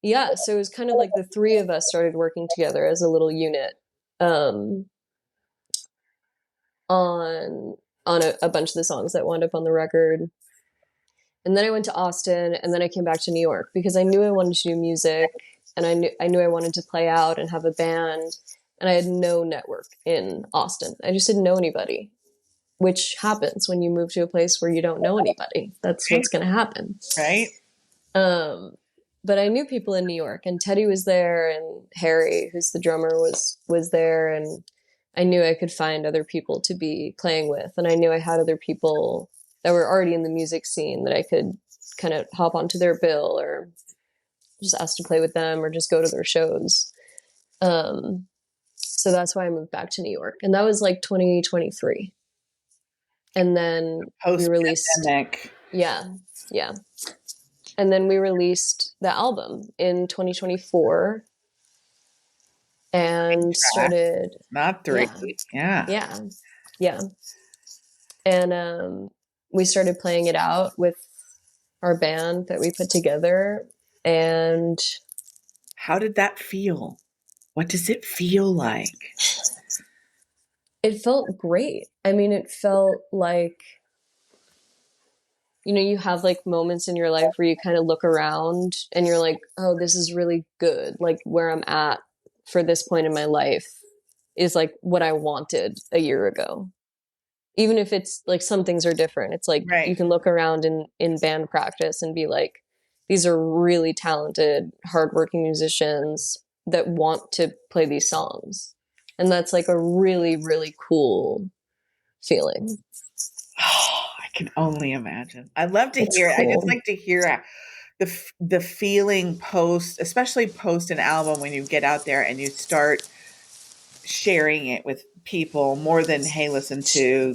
yeah, so it was kind of like the 3 of us started working together as a little unit on a bunch of the songs that wound up on the record. And then I went to Austin, and then I came back to New York because I knew I wanted to do music, and I knew I wanted to play out and have a band, and I had no network in Austin. I just didn't know anybody, which happens when you move to a place where you don't know anybody. That's Right. what's going to happen. Right. But I knew people in New York, and Teddy was there, and Harry, who's the drummer, was there, and I knew I could find other people to be playing with, and I knew I had other people that were already in the music scene that I could kind of hop onto their bill or just ask to play with them or just go to their shows. So that's why I moved back to New York. And that was like 2023. And then we released, Post-pandemic. yeah. And then we released the album in 2024. and Track, started, not three. yeah, Yeah. yeah, yeah. And we started playing it out with our band that we put together. And How did that feel? What does it feel like? it felt great. I mean, it felt like, you know, you have like moments in your life where you kind of look around and you're like, oh, this is really good. Like where I'm at for this point in my life is like what I wanted a year ago. Even if it's like some things are different, it's like you Right. can look around in band practice and be like, these are really talented, hardworking musicians that want to play these songs. And that's like a really, really cool feeling. Oh, I can only imagine. I love to It's hear it. I just cool. like to hear the feeling post, especially post an album when you get out there and you start sharing it with people more than, hey, listen to,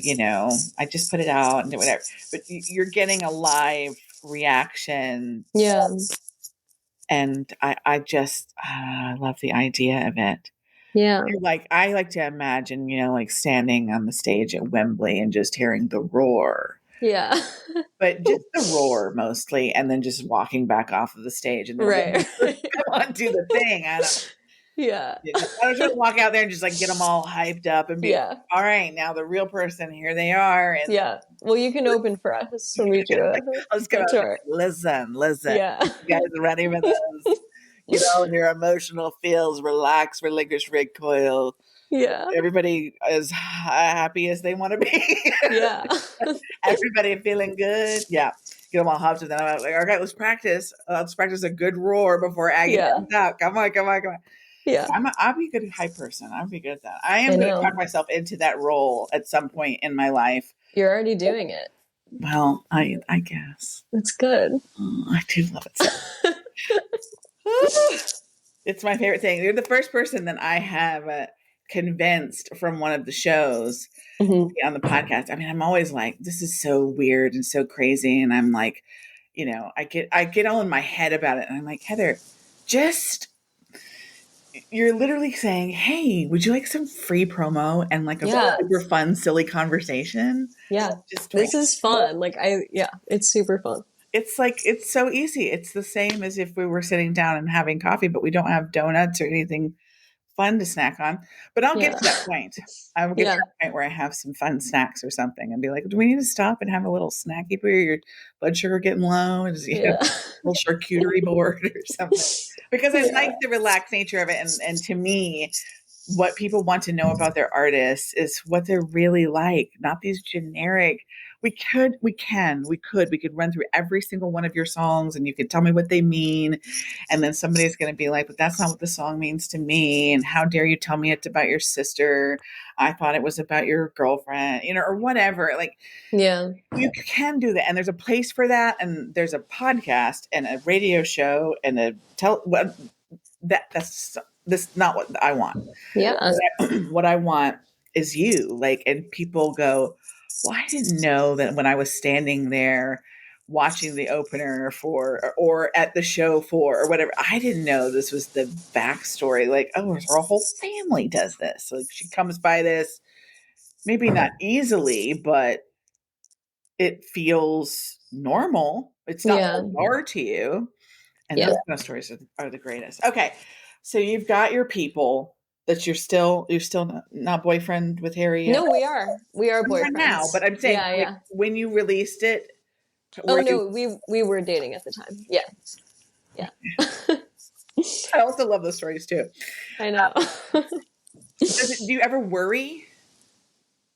I just put it out and do whatever. But you're getting a live reaction, Yeah. and I just love the idea of it. Yeah. Like I like to imagine, like standing on the stage at Wembley and just hearing the roar, Yeah. but just the roar mostly, and then just walking back off of the stage, and then when Right. you come on, do the thing. Yeah. I was going to walk out there and just like get them all hyped up and be like, Yeah. all right, now the real person, here they are, and Yeah. Well, you can open for us when we do it. I'll just go That's out and right. listen, Yeah. you guys are ready for this? Get all your emotional feels, relax, relinquish, recoil. Yeah. Everybody as happy as they want to be. Yeah. Everybody feeling good. Yeah. Get them all hopped and then I'm like, okay, let's practice. Let's practice a good roar before Aggie Yeah. comes out. Come on, come on, come on. Yeah. I'll be a good hype person. I'll be good at that. I I am going to talk know. myself into that role at some point in my life. You're already doing it. Well, I guess. It's good. Oh, I do love it so. It's my favorite thing. You're the first person that I have convinced from one of the shows Hmm. on the podcast. I mean, I'm always like, this is so weird and so crazy, and I'm like, I get all in my head about it, and I'm like, Heather, just you're literally saying, hey, would you like some free promo and like a Yeah. super fun, silly conversation? Yeah. Just right. This is fun. Like yeah, it's super fun. It's like it's so easy. It's the same as if we were sitting down and having coffee, but we don't have donuts or anything fun to snack on. But I'll get Yeah. to that point. I will get to Yeah. that point where I have some fun snacks or something and be like, do we need to stop and have a little snacky for your blood sugar getting low? Is Yeah. a little charcuterie board or something? Because I Yeah. like the relaxed nature of it. And to me, what people want to know about their artists is what they're really like, not these generic. We could run through every single one of your songs and you could tell me what they mean. And then somebody's going to be like, but that's not what the song means to me. And how dare you tell me it's about your sister? I thought it was about your girlfriend, or whatever. Like Yeah. you can do that. And there's a place for that. And there's a podcast and a radio show and that's this not what I want. Yeah. What I want is you. Like, and people go, well, I didn't know that when I was standing there watching the opener for, or at the show for, or whatever, I didn't know this was the backstory. Like, oh, her whole family does this. Like, she comes by this, maybe not easily, but it feels normal. It's not Yeah. bizarre to you. And those Yeah. kind of stories are the greatest. Okay, so you've got your people that you're still not boyfriend with Harry yet. No, we are. We are Boyfriend now, boyfriends. but I'm saying Yeah, like yeah. when you released it, Oh were you? no, we were dating at the time. Yeah. Yeah. I also love those stories too. I know. Do you ever worry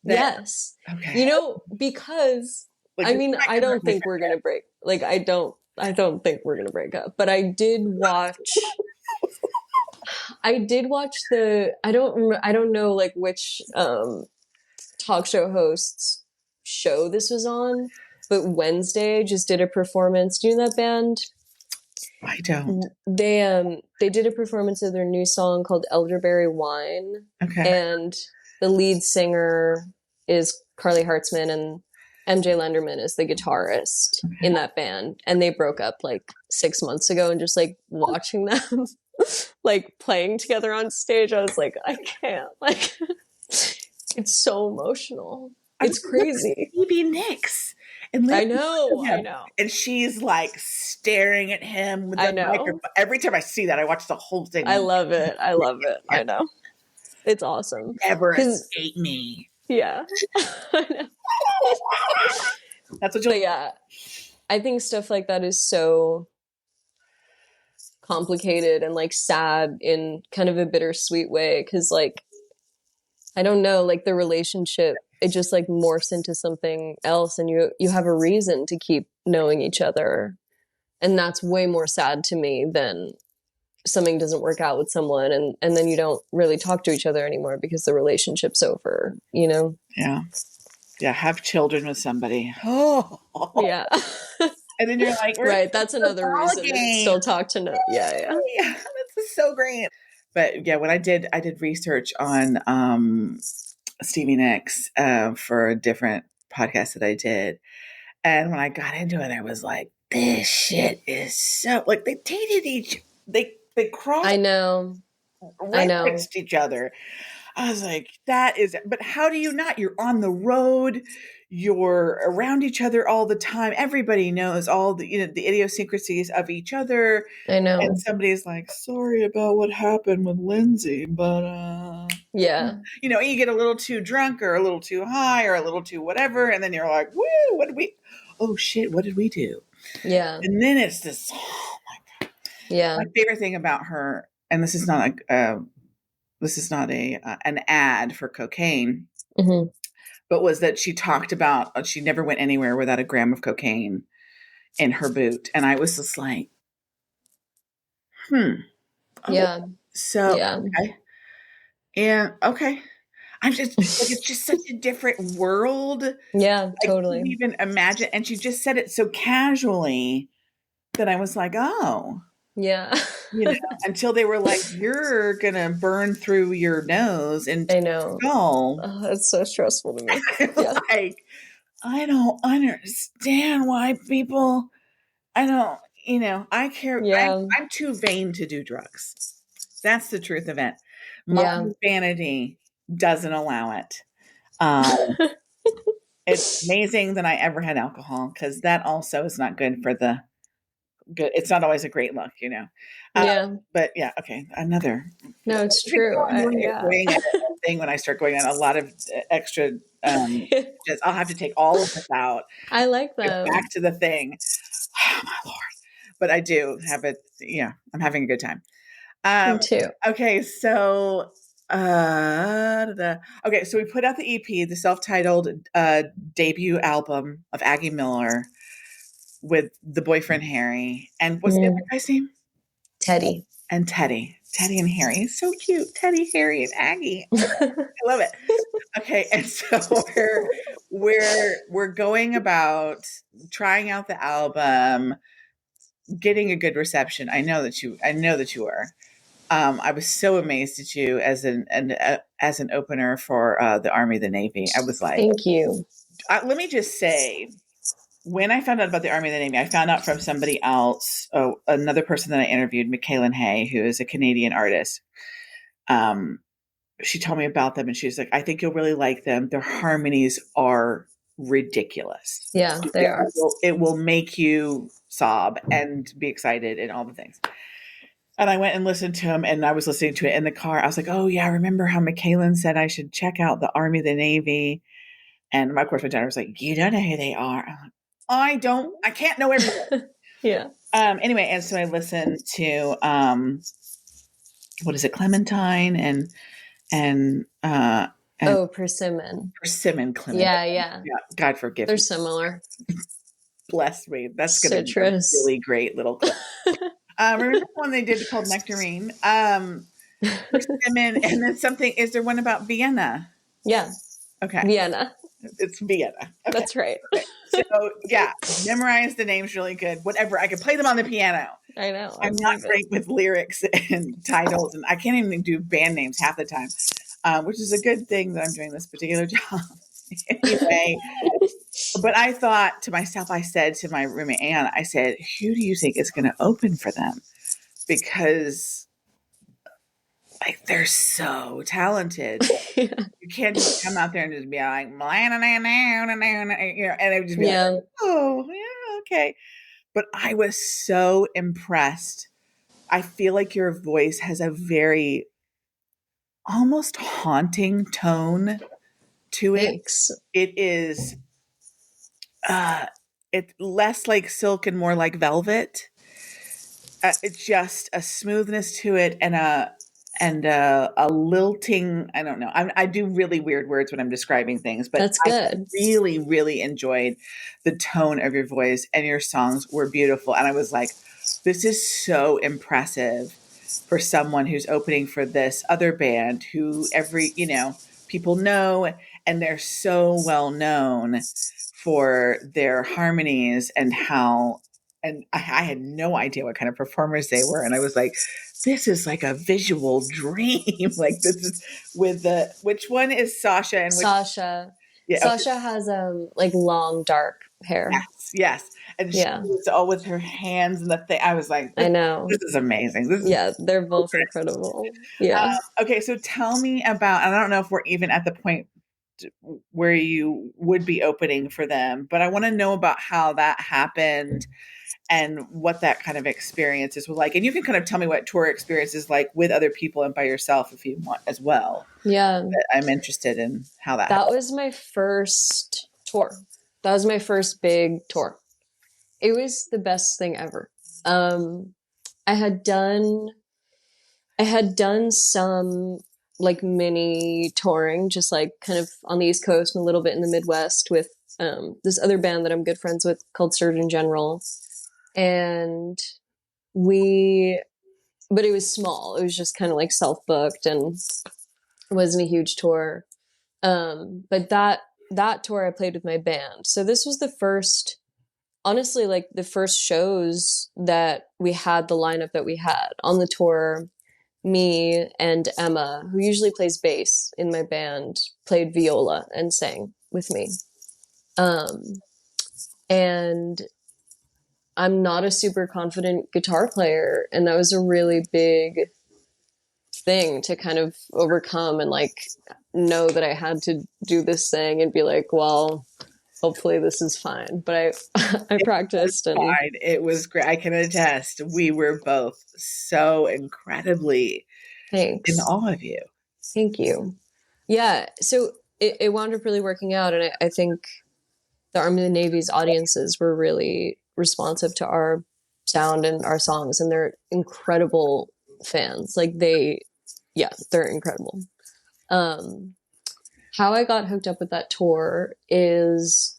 that? Yes. Okay, You know, because like I this mean, might I come don't from think we're gonna break. Like, I don't think we're gonna break up. But I did watch the. I don't know like which talk show host's show this was on, but Wednesday just did a performance. Do you know that band? I don't. They did a performance of their new song called Elderberry Wine, Okay, and the lead singer is Carly Hartzman, MJ Lenderman is the guitarist in that band, and they broke up like 6 months ago. And just like watching them like playing together on stage, I was like, I can't. Like, it's so emotional. I It's mean, look at crazy. Stevie Nicks and I Lindsey know. I Buckingham, know. and she's like staring at him with I the know. microphone. Every time I see that, I watch the whole thing. I love it. I love it. I know. It's awesome. Never Because, escape me. yeah. I know. That's what But you'll. yeah, I think stuff like that is so complicated and like sad in kind of a bittersweet way. Cause like, I don't know, like the relationship, it just like morphs into something else, and you have a reason to keep knowing each other. And that's way more sad to me than something doesn't work out with someone, and then you don't really talk to each other anymore because the relationship's over, you know? Yeah. Yeah. Have children with somebody. Oh. Yeah. And then you're like, we're Right. That's the another ball reason to game. still talk to no. Yeah. Yeah. Yay! That's so great. But yeah, when I did research on Stevie Nicks for a different podcast that I did. And when I got into it, I was like, this shit is so like they dated they crossed I know. I know. referenced each other. I was like, that is, but how do you not? You're on the road, you're around each other all the time. Everybody knows all the, you know, the idiosyncrasies of each other. I And know. somebody's like, sorry about what happened with Lindsay, but, Yeah. you know, you get a little too drunk or a little too high or a little too whatever. And then you're like, woo, what did we, oh shit, what did we do? Yeah. And then it's this, Yeah. my favorite thing about her, and this is not a an ad for cocaine, Hmm. but was that she talked about she never went anywhere without a gram of cocaine in her boot, and I was just like, oh, Yeah. so Yeah. okay, and okay, I'm just like it's just such a different world. Yeah. I couldn't Totally. even imagine, and she just said it so casually that I was like, oh. Yeah. You know, until they were like, "You're gonna burn through your nose into I your know. skull." Oh, it's so stressful to me. Yeah. Like, I don't understand why people. I don't. You know, I care. Yeah. I'm too vain to do drugs. That's the truth of it. My Yeah. vanity doesn't allow it. Um, it's amazing that I ever had alcohol because that also is not good for the good. It's not always a great look, you know. Uh, Yeah. but yeah, okay, another. No, it's I think true. I'm doing it Yeah. going at a thing when I start going on a lot of extra. Just I'll have to take all of this out. I like Get them. back to the thing. Oh my lord! But I do have it. Yeah, I'm having a good time. Me Um, too. okay, so okay, so we put out the EP, the self-titled debut album of Aggie Miller with the boyfriend Harry, and what's the other Mm. guy's name? Teddy. And Teddy and Harry. It's so cute. Teddy, Harry, and Aggie. I love it. Okay, and so we're going about trying out the album, getting a good reception. I know that you were. I was so amazed at you as as an opener for the Army, the Navy. I was like, Thank you. let me just say, when I found out about the Army and the Navy, I found out from somebody else, another person that I interviewed, Michaelan Hay, who is a Canadian artist. Um, she told me about them, and she was like, "I think you'll really like them. Their harmonies are ridiculous. Yeah, they are. It will make you sob and be excited and all the things." And I went and listened to him, and I was listening to it in the car. I was like, "Oh yeah, I remember how Michaelan said I should check out the Army, the Navy." And my course daughter was like, "You don't know who they are." I'm like, I don't. I can't know everything. Yeah. Anyway, and so I listened to what is it, Clementine and and Oh, persimmon. persimmon Clementine. Yeah, yeah. Yeah, God forgive They're me. similar. Bless me. That's going to be a Citrus. really great little clip. Remember the one they did called Nectarine? Persimmon, and then something. Is there one about Vienna? Yeah. Okay, Vienna. it's Vienna. Okay. That's right. Okay. So yeah, memorize the names really good. Whatever, I can play them on the piano. I know. I'm not great with lyrics and titles, and I can't even do band names half the time, which is a good thing that I'm doing this particular job. Anyway, But I thought to myself, I said to my roommate Anne, I said, who do you think is going to open for them? Because like they're so talented. Yeah. You can't just come out there and just be like, you know, and it would just be like, Yeah. oh, yeah, okay. But I was so impressed. I feel like your voice has a very almost haunting tone to it. Thanks. It is uh it's less like silk and more like velvet. It's just a smoothness to it and a lilting. I don't know. I do really weird words when I'm describing things, but That's I good. really, really enjoyed the tone of your voice, and your songs were beautiful. And I was like, this is so impressive for someone who's opening for this other band who people know, and they're so well known for their harmonies and how and I had no idea what kind of performers they were. And I was like, this is like a visual dream. Like this is with the which one is Sasha and which Sasha. yeah, okay. Sasha has like long dark hair. Yes, yes. And she Yeah, was all with her hands and the thing. I was like, I this know. is amazing. This is Yeah, they're so both incredible. Yeah. okay, so tell me about, and I don't know if we're even at the point where you would be opening for them, but I want to know about how that happened and what that kind of experiences were like. And you can kind of tell me what tour experience is like with other people and by yourself if you want as well. Yeah. But I'm interested in how that That happened. was my first tour. That was my first big tour. It was the best thing ever. Um, I had done I had done some like mini touring, just like kind of on the East Coast and a little bit in the Midwest with this other band that I'm good friends with called Surgeon General. And we, but it was small. It was just kind of like self booked and it wasn't a huge tour. But that tour I played with my band. So this was the first, honestly, like the first shows that we had the lineup that we had on the tour. Me and Emma, who usually plays bass in my band, played viola and sang with me. Um, and I'm not a super confident guitar player, and that was a really big thing to kind of overcome and like know that I had to do this thing and be like, well, hopefully this is fine. But I It was practiced and fine. It was great. I can attest. We were both so incredibly in thanks. awe of you. Thank you. Yeah. So it wound up really working out. And I think the Army and the Navy's audiences were really responsive to our sound and our songs. And they're incredible fans. Like they're incredible. Um, how I got hooked up with that tour is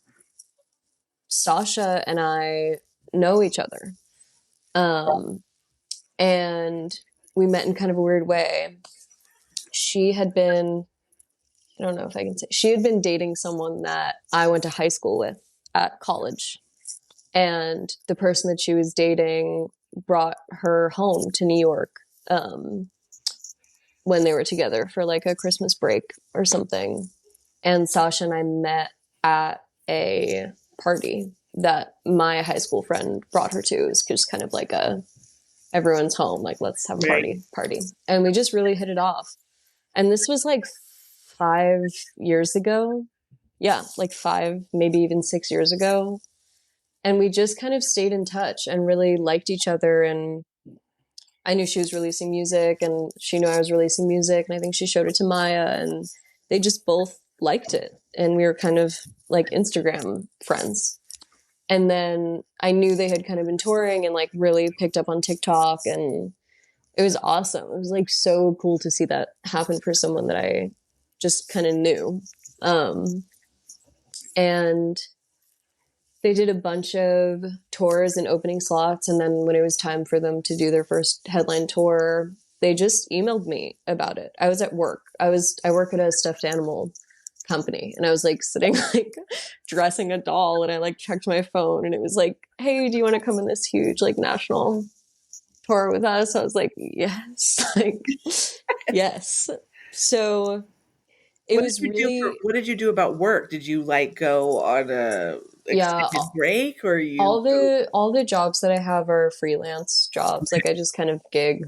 Sasha and I know each other. Um, and we met in kind of a weird way. She had been, I don't know if I can say, she had been dating someone that I went to high school with at college. And the person that she was dating brought her home to New York when they were together for like a Christmas break or something. And Sasha and I met at a party that my high school friend brought her to. It was just kind of like a everyone's home, like let's have a Right. party. And we just really hit it off. And this was like 5 years ago. Yeah, like 5, maybe even 6 years ago. And we just kind of stayed in touch and really liked each other. And I knew she was releasing music and she knew I was releasing music. And I think she showed it to Maya and they just both liked it. And we were kind of like Instagram friends. And then I knew they had kind of been touring and like really picked up on TikTok. And it was awesome. It was like so cool to see that happen for someone that I just kind of knew. And they did a bunch of tours and opening slots. And then when it was time for them to do their first headline tour, they just emailed me about it. I was at work. I work at a stuffed animal company and I was like sitting like dressing a doll and I like checked my phone and it was like, hey, do you want to come in this huge like national tour with us? I was like, yes, like yes. So it was really, what did you do about work? Did you like go on a yeah, extended break or you all go, the jobs that I have are freelance jobs. Like I just kind of gig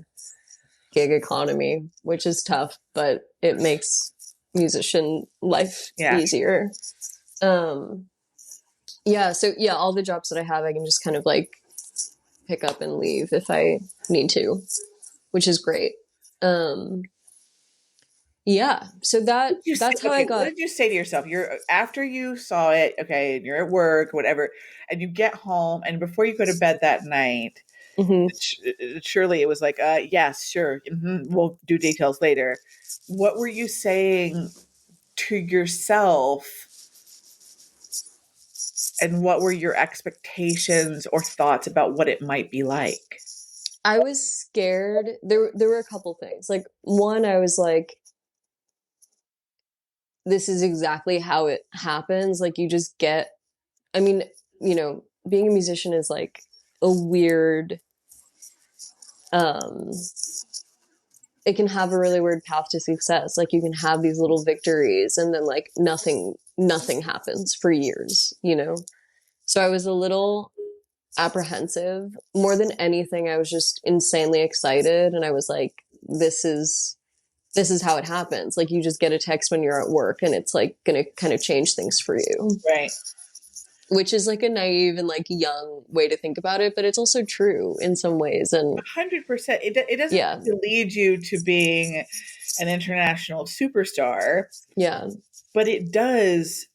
economy, which is tough, but it makes musician life yeah. easier. Um, yeah, so yeah, all the jobs that I have, I can just kind of like pick up and leave if I need to, which is great. Um, yeah, so You say, that's how I okay, what got. did you say to yourself? You're after you saw it, okay, and you're at work, whatever, and you get home, and before you go to bed that night, Mhm. surely it was like, yes, sure, we'll do details later. What were you saying to yourself, and what were your expectations or thoughts about what it might be like? I was scared. There were a couple things. Like one, I was like, this is exactly how it happens. Like you just get. I mean, being a musician is like a weird. Um, it can have a really weird path to success. Like you can have these little victories, and then like nothing happens for years. So I was a little apprehensive. More than anything, I was just insanely excited, and I was like, this is how it happens. Like you just get a text when you're at work, and it's like going to kind of change things for you, Right. which is like a naive and like young way to think about it, but it's also true in some ways. And 100%. It doesn't yeah, have to lead you to being an international superstar, yeah, but it does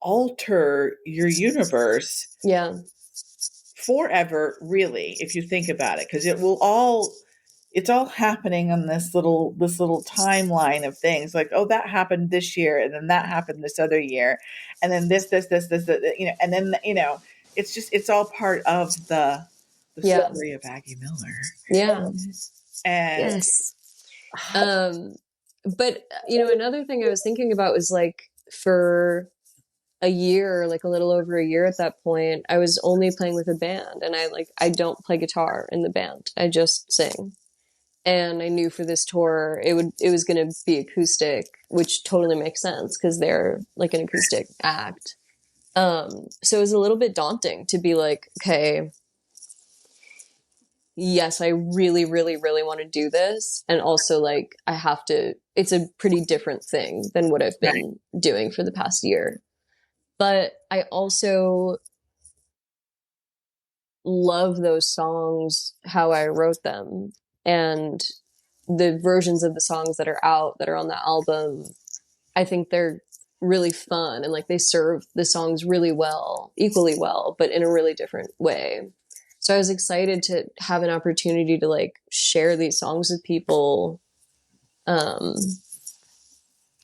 alter your universe yeah, forever, really, if you think about it, because it's all happening on this little timeline of things like, oh, that happened this year, and then that happened this other year, and then this, and then it's all part of the yeah, story of Aggie Miller. yeah, And yes. Um, but another thing I was thinking about was like for a year, like a little over a year at that point, I was only playing with a band, and I don't play guitar in the band. I just sing. And I knew for this tour it was going to be acoustic, which totally makes sense because they're like an acoustic act. So it was a little bit daunting to be like, okay, yes, I really, really, really want to do this. And also, like, I have to, it's a pretty different thing than what I've right, been doing for the past year. But I also love those songs, how I wrote them. And the versions of the songs that are out that are on the album, I think they're really fun and like they serve the songs really well, equally well, but in a really different way. So I was excited to have an opportunity to like share these songs with people. Um,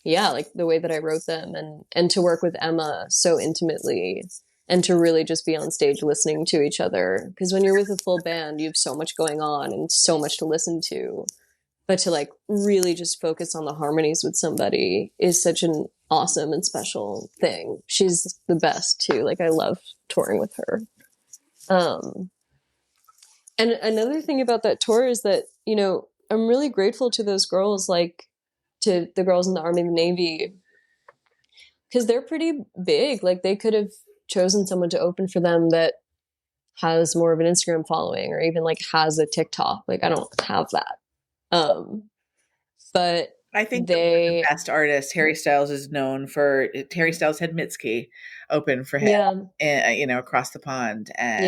yeah, like the way that I wrote them, and to work with Emma so intimately, and to really just be on stage listening to each other, because when you're with a full band you have so much going on and so much to listen to, but to like really just focus on the harmonies with somebody is such an awesome and special thing. She's the best too. Like I love touring with her. Um, and another thing about that tour is that, I'm really grateful to those girls, like to the girls in the Army and the Navy, because they're pretty big. Like they could have chosen someone to open for them that has more of an Instagram following or even like has a TikTok. Like I don't have that. Um, but I think that one of the they, best artists, Harry Styles, is known for. Harry Styles had Mitski open for him, yeah, across the pond, and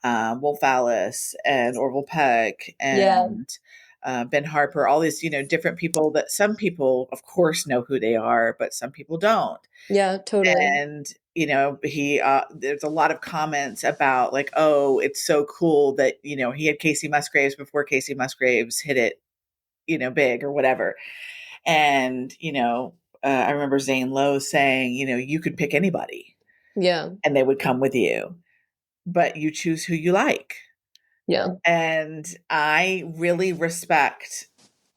yeah, Wolf Alice and Orville Peck yeah, and Ben Harper, all these, different people that some people, of course, know who they are, but some people don't. yeah, totally. And, there's a lot of comments about like, oh, it's so cool that, he had Casey Musgraves before Casey Musgraves hit it, big or whatever. And, I remember Zane Lowe saying, you could pick anybody Yeah, and they would come with you, but you choose who you like. yeah, And I really respect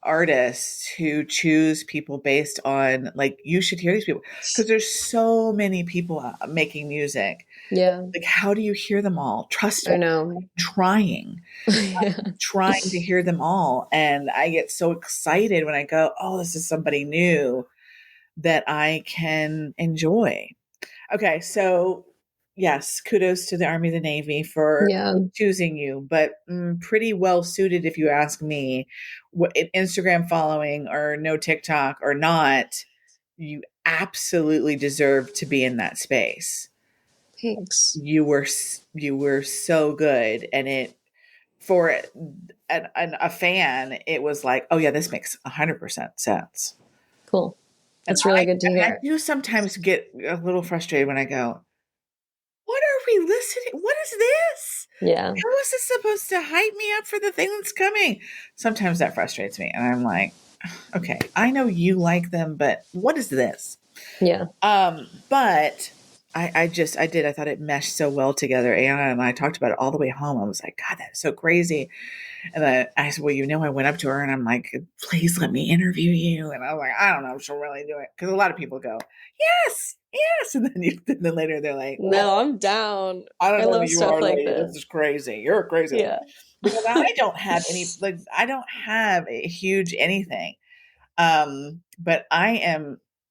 artists who choose people based on like you should hear these people because there's so many people making music. yeah. Like how do you hear them all? Trust me, I know. trying, Yeah, trying to hear them all, and I get so excited when I go, oh, this is somebody new. that I can enjoy. Okay, so yes, kudos to the Army, the Navy for Yeah. choosing you, but pretty well suited, if you ask me. Instagram following or no TikTok or not, you absolutely deserve to be in that space. Thanks. You were so good, and it for a fan, it was like, oh yeah, this makes 100% sense. Cool. And That's really good to I hear. do sometimes get a little frustrated when I go, what are we listening? What is this? Yeah. How is this supposed to hype me up for the thing that's coming? Sometimes that frustrates me. And I'm like, okay, I know you like them, but what is this? Yeah. But I thought it meshed so well together. Anna and I talked about it all the way home. I was like, God, that's so crazy. And then I said, well, I went up to her and I'm like, please let me interview you. And I was like, I don't know if she'll really do it. Because a lot of people go, yes, yes. And then later they're like, well, No, I'm down. I don't I know who love you stuff are, like lady. this. This is crazy. You're a crazy lady. Yeah. Because I don't have a huge anything. But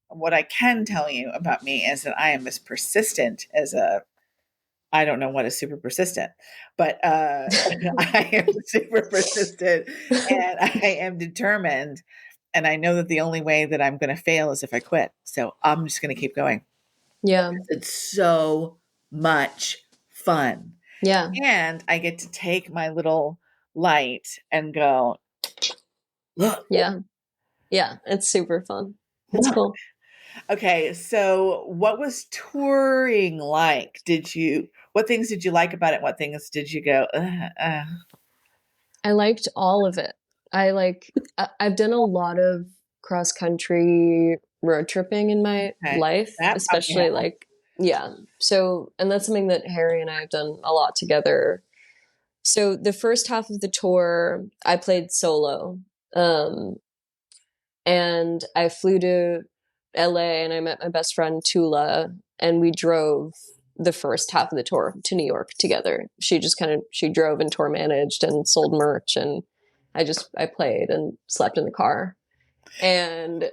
what I can tell you about me is that I am as persistent as I don't know what is super persistent, but I am super persistent and I am determined. And I know that the only way that I'm going to fail is if I quit. So I'm just going to keep going. Yeah. It's so much fun. Yeah. And I get to take my little light and go, look, Yeah. Yeah. It's super fun. It's look. cool. Okay, so what was touring like? What things did you like about it? What things did you go, I liked all of it. I've done a lot of cross country road tripping in my okay. life, That probably especially like, yeah. So, and that's something that Harry and I have done a lot together. So the first half of the tour, I played solo. Um, and I flew to LA and I met my best friend Tula and we drove the first half of the tour to New York together. She drove and tour managed and sold merch and I played and slept in the car. And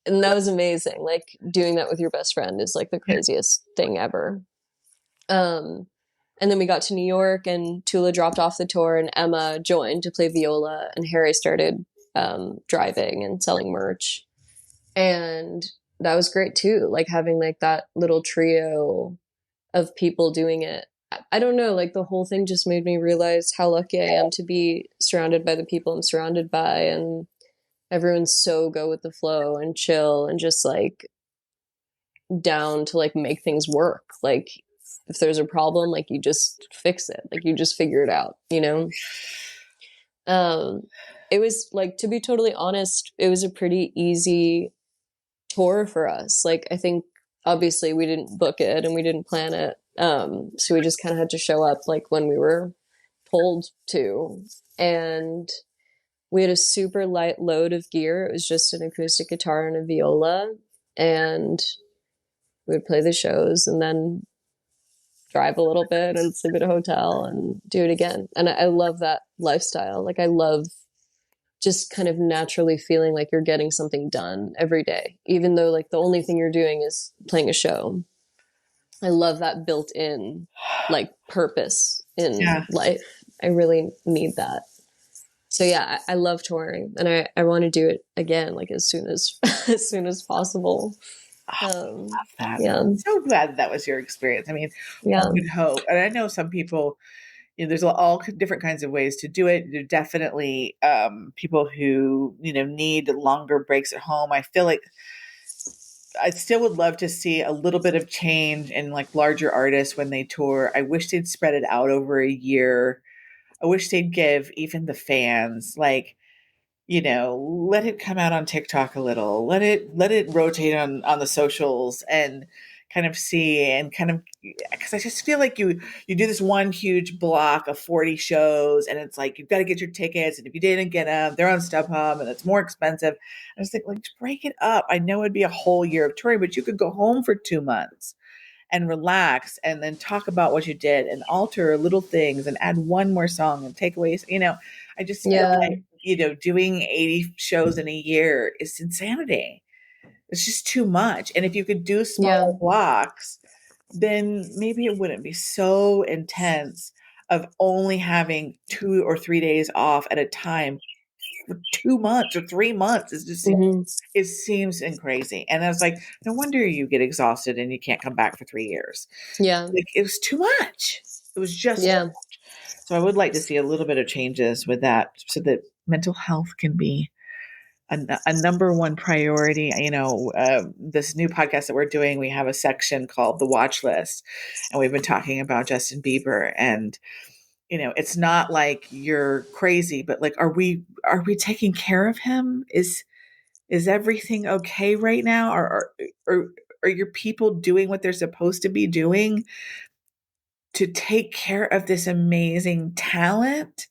and that was amazing. Like doing that with your best friend is like the craziest thing ever. Um and then we got to New York and Tula dropped off the tour and Emma joined to play viola and Harry started driving and selling merch. And that was great too. Like having like that little trio of people doing it. I don't know, like the whole thing just made me realize how lucky I am to be surrounded by the people I'm surrounded by and everyone's so go with the flow and chill and just like down to like make things work. Like if there's a problem, like you just fix it. Like you just figure it out, you know? Um it was like to be totally honest, it was a pretty easy tour for us. Like I think obviously we didn't book it and we didn't plan it. So we just kind of had to show up like when we were told to. And we had a super light load of gear. It was just an acoustic guitar and a viola. And we would play the shows and then drive a little bit and sleep at a hotel and do it again. And I love that lifestyle. Like I love just kind of naturally feeling like you're getting something done every day, even though like the only thing you're doing is playing a show. I love that built in like purpose in yeah. life. I really need that. So yeah, I love touring and I want to do it again, like as soon as, as soon as possible. Oh, Um, that. yeah, I'm so glad that was your experience. I mean, one yeah, would hope, and I know some people, there's all different kinds of ways to do it. There are definitely people who, need longer breaks at home. I feel like I still would love to see a little bit of change in like larger artists when they tour. I wish they'd spread it out over a year. I wish they'd give even the fans like, let it come out on TikTok a little. Let it rotate on the socials and kind of see and kind of because I just feel like you do this one huge block of 40 shows and it's like you've got to get your tickets and if you didn't get them, they're on StubHub and it's more expensive. I was thinking like just break it up. I know it'd be a whole year of touring, but you could go home for 2 months and relax and then talk about what you did and alter little things and add one more song and take away, I just feel yeah, like, doing 80 shows in a year is insanity. It's just too much. And if you could do Yeah. smaller blocks, then maybe it wouldn't be so intense of only having 2 or 3 days off at a time for 2 months or 3 months. Hmm. It seems and crazy. And I was like, no wonder you get exhausted and you can't come back for 3 years. Yeah. Like it was too much. It was just too Yeah. much. So I would like to see a little bit of changes with that so that mental health can be a number one priority. This new podcast that we're doing, we have a section called the watch list, and we've been talking about Justin Bieber. And it's not like you're crazy, but like, are we taking care of him? Is everything okay right now? Are your people doing what they're supposed to be doing to take care of this amazing talent?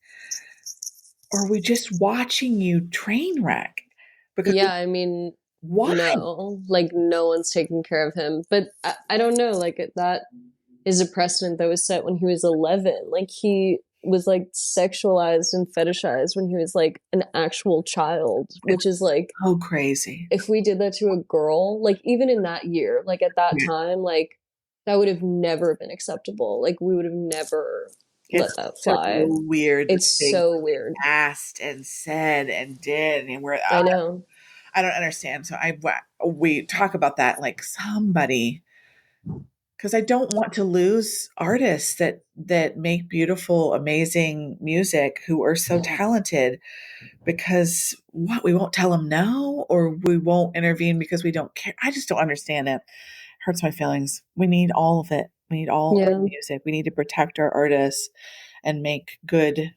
Or are we just watching you train wreck? Because Yeah. I mean, why? no, like no one's taking care of him. But I don't know. Like that is a precedent that was set when he was 11. Like he was like sexualized and fetishized when he was like an actual child, which is like, So crazy. if we did that to a girl, like even in that year, like at that Yeah. time, like that would have never been acceptable. Like we would have never let It's that so fly. weird the It's things so weird. asked and said and did, and we're I know. I don't understand. So we talk about that like somebody, because I don't want to lose artists that make beautiful, amazing music who are so talented, because what, we won't tell them no, or we won't intervene because we don't care. I just don't understand it. Hurts my feelings. We need all of it. We need all of the Yeah. music. We need to protect our artists and make good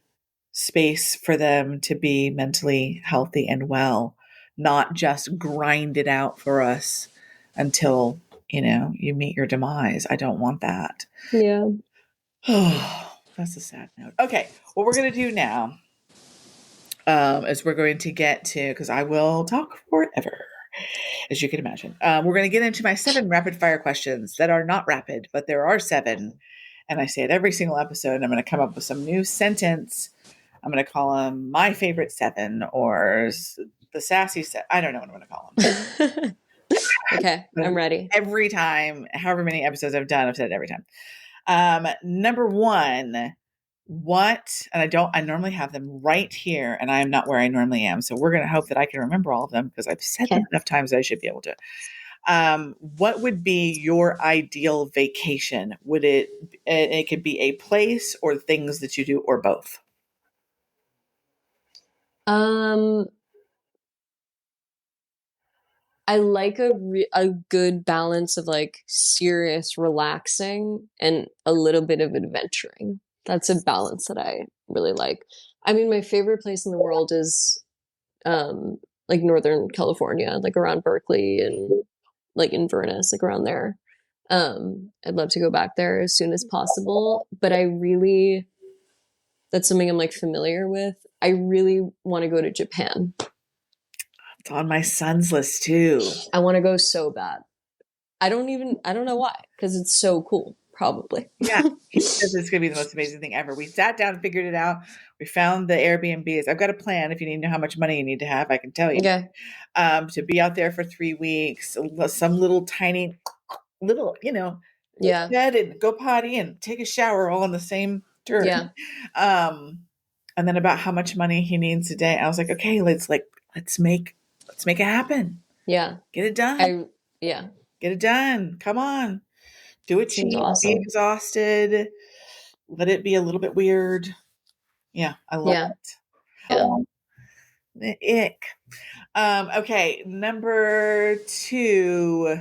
space for them to be mentally healthy and well, not just grind it out for us until, you meet your demise. I don't want that. Yeah. Oh, that's a sad note. Okay, what we're going to do now is we're going to get to, because I will talk forever, as you can imagine. We're going to get into my 7 rapid fire questions that are not rapid, but there are 7. And I say it every single episode. I'm going to come up with some new sentence. I'm going to call them my favorite 7 or the sassy 7. I don't know what I'm going to call Okay, I'm them. ready. Every time, however many episodes I've done, I've said it every time. Number 1, I normally have them right here, and I am not where I normally am. So we're going to hope that I can remember all of them, because I've said them Okay. enough times that I should be able to. What would be your ideal vacation? It could be a place or things that you do, or both? Um, I like a good balance of like serious relaxing and a little bit of adventuring. That's a balance that I really like. I mean, my favorite place in the world is um like Northern California, like around Berkeley and like Inverness, like around there. I'd love to go back there as soon as possible, but that's something I'm like familiar with. I really want to go to Japan. It's on my son's list too. I want to go so bad. I don't know why, because it's so cool, probably. Yeah, he says it's going to be the most amazing thing ever. We sat down and figured it out. We found the Airbnbs. I've got a plan. If you need to know how much money you need to have, I can tell you. Okay. To be out there for 3 weeks, some little tiny, little, Yeah. bed and go potty and take a shower all in the same turn. Yeah. Um, and then about how much money he needs a day. I was like, okay, let's make it happen. Yeah. Get it done. I yeah. Get it done. Come on. Do it Seems cheap. Be awesome. exhausted. Let it be a little bit weird. Yeah, I love Yeah. it. Yeah. Oh, the ick. Okay, number 2.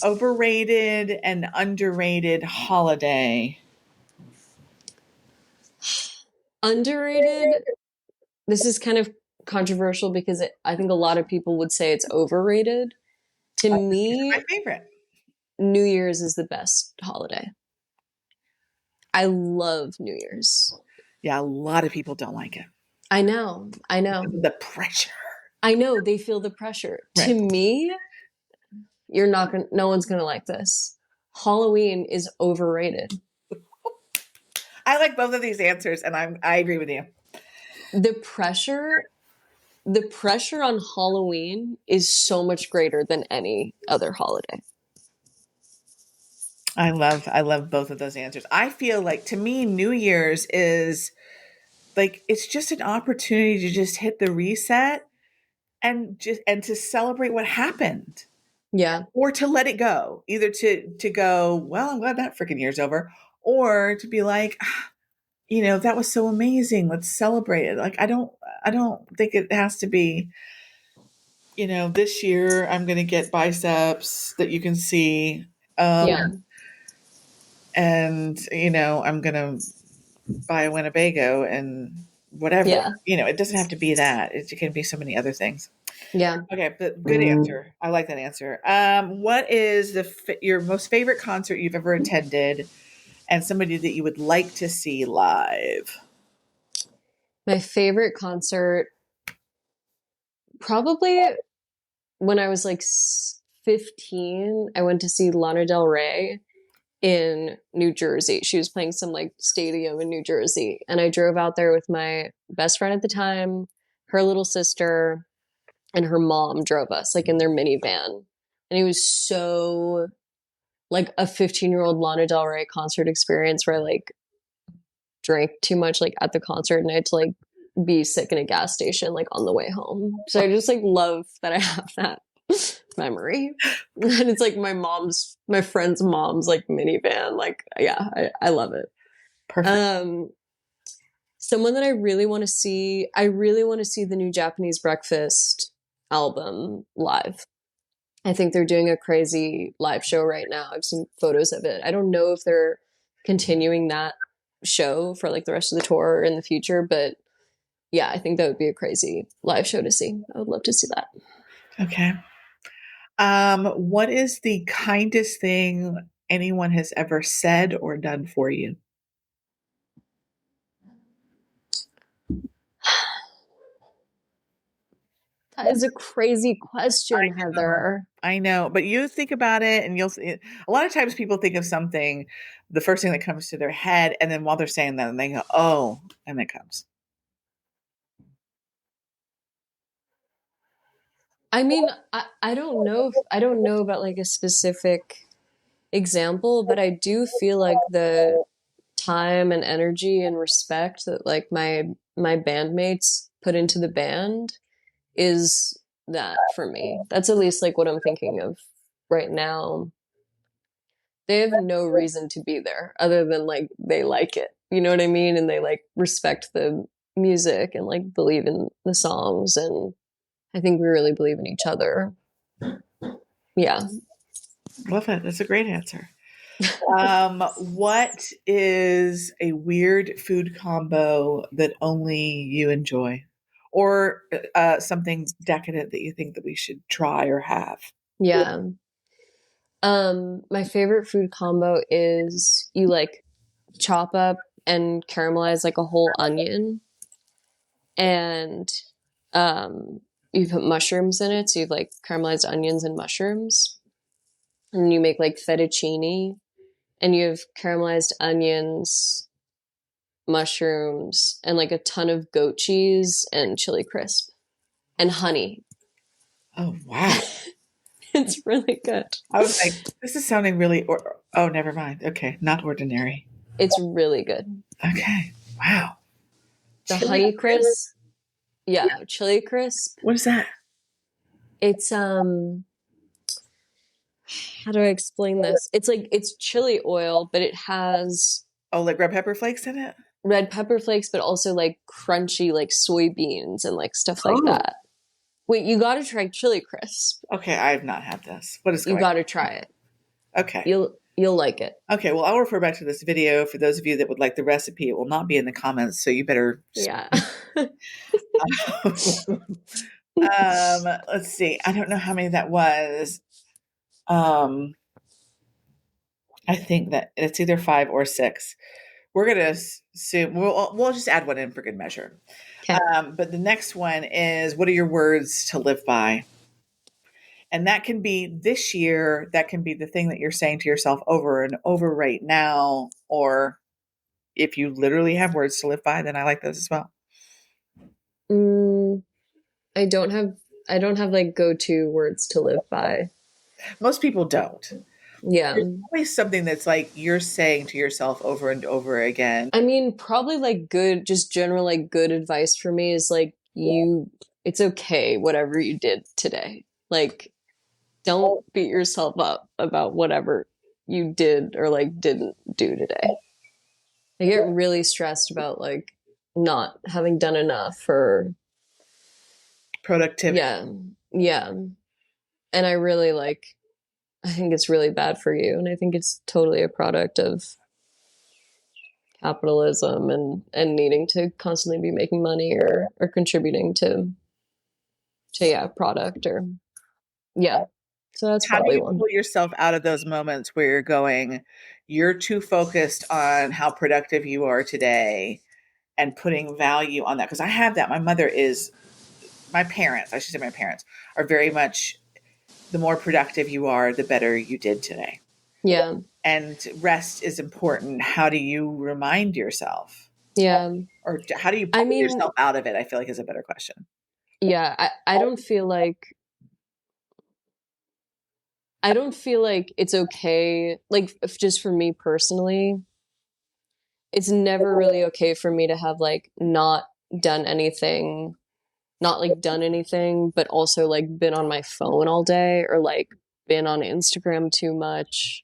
Overrated and underrated holiday. Underrated. This is kind of controversial because I think a lot of people would say it's overrated. To My me, favorite. New Year's is the best holiday. I love New Year's. Yeah, a lot of people don't like it. I know. I know. The pressure. I know they feel the pressure. To Right. me, you're not going to no one's going to like this. Halloween is overrated. I like both of these answers, and I agree with you. The pressure the pressure on Halloween is so much greater than any other holiday. I love both of those answers. I feel like to me New Year's is like it's just an opportunity to just hit the reset and to celebrate what happened Yeah. or to let it go. Either to go, well, I'm glad that freaking year's over, or to be like, that was so amazing. Let's celebrate it. Like I don't think it has to be, this year I'm going to get biceps that you can see. Um, Yeah. and I'm going to buy a Winnebago and whatever. Yeah. It doesn't have to be that. It can be so many other things. Yeah. Okay, but good answer. I like that answer. What is your most favorite concert you've ever attended, and somebody that you would like to see live? My favorite concert, probably when I was like 15, I went to see Lana Del Rey in New Jersey. She was playing some like stadium in New Jersey. And I drove out there with my best friend at the time, her little sister, and her mom drove us like in their minivan. And it was so like a 15-year-old Lana Del Rey concert experience where I like drank too much like at the concert and I had to like be sick in a gas station like on the way home. So I just like love that I have that memory. And it's like my friend's mom's like minivan. Like, yeah, I love it. Perfect. Someone that I really want to see the new Japanese Breakfast album live. I think they're doing a crazy live show right now. I've seen photos of it. I don't know if they're continuing that show for like the rest of the tour in the future, but yeah, I think that would be a crazy live show to see. I would love to see that. Okay. What is the kindest thing anyone has ever said or done for you? That is a crazy I question, know. Heather. I know, but you think about it, and a lot of times people think of something, the first thing that comes to their head, and then while they're saying that, and they go, "Oh," and it comes. I mean, I don't know about like a specific example, but I do feel like the time and energy and respect that like my bandmates put into the band is that for me. That's at least like what I'm thinking of right now. They have no reason to be there other than like they like it. You know what I mean? And they like respect the music and like believe in the songs, and I think we really believe in each other. Yeah. Love it. That's a great answer. What is a weird food combo that only you enjoy, or something decadent that you think that we should try or have? Yeah. My favorite food combo is you like chop up and caramelize like a whole onion and um you put mushrooms in it. So you've like caramelized onions and mushrooms. And you make like fettuccine and you have caramelized onions, mushrooms, and like a ton of goat cheese and chili crisp and honey. Oh wow! It's really good. I was like, this is sounding really. Oh, never mind. Okay, not ordinary. It's really good. Okay, wow. The Chili. honey crisp, yeah, chili crisp. What is that? It's how do I explain this? It's like it's chili oil, but it has Oh, like red pepper flakes in it? red pepper flakes, but also like crunchy like soybeans and like stuff like Oh, that. Wait, you gotta try chili crisp. okay. I have not had this. What is You going gotta try it. on? Okay. You'll like it. Okay. Well, I'll refer back to this video for those of you that would like the recipe. It will not be in the comments, so you better. Yeah. Let's see. I don't know how many that was. Um, I think that it's either 5 or 6. We're gonna assume we'll just add one in for good measure. Okay. But the next one is, what are your words to live by? And that can be this year, that can be the thing that you're saying to yourself over and over right now. Or if you literally have words to live by, then I like those as well. Mm, I don't have I don't have like go-to words to live by. Most people don't. Yeah. There's always something that's like you're saying to yourself over and over again. I mean, probably like good, just general like good advice for me is like it's okay whatever you did today. Like don't beat yourself up about whatever you did or like didn't do today. I get really stressed about like not having done enough or Productivity. yeah. Yeah. And I really like I think it's really bad for you and I think it's totally a product of capitalism and needing to constantly be making money or contributing to yeah product or yeah so that's How do probably you one. pull yourself out of those moments where you're going, you're too focused on how productive you are today and putting value on that? Because I have that. My mother is, my parents, I should say my parents, are very much the more productive you are, the better you did today. Yeah, And rest is important. How do you remind yourself? yeah, Or how do you I pull mean, yourself out of it? I feel like is a better question. yeah, I don't feel like it's okay like if just for me personally it's never really okay for me to have like not done anything not like done anything but also like been on my phone all day or like been on Instagram too much.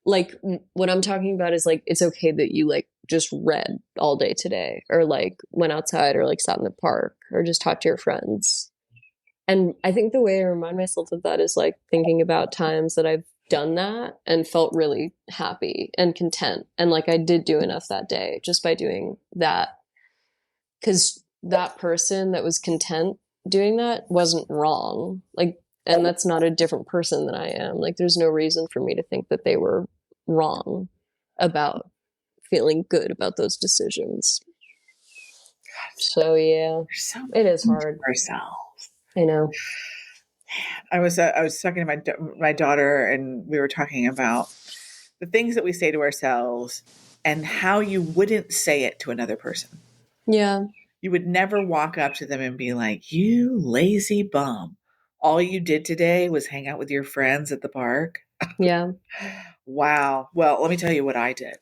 Like what I'm talking about is like it's okay that you like just read all day today or like went outside or like sat in the park or just talked to your friends. And I think the way I remind myself of that is like thinking about times that I've done that and felt really happy and content and like I did do enough that day just by doing that because that person that was content doing that wasn't wrong. Like, and that's not a different person than I am. Like, there's no reason for me to think that they were wrong about feeling good about those decisions. So yeah, We're so it is mean to hard. ourselves. I know. I was talking to my daughter, and we were talking about the things that we say to ourselves and how you wouldn't say it to another person. Yeah, You would never walk up to them and be like, "You lazy bum. All you did today was hang out with your friends at the park." yeah, Wow. Well, let me tell you what I did.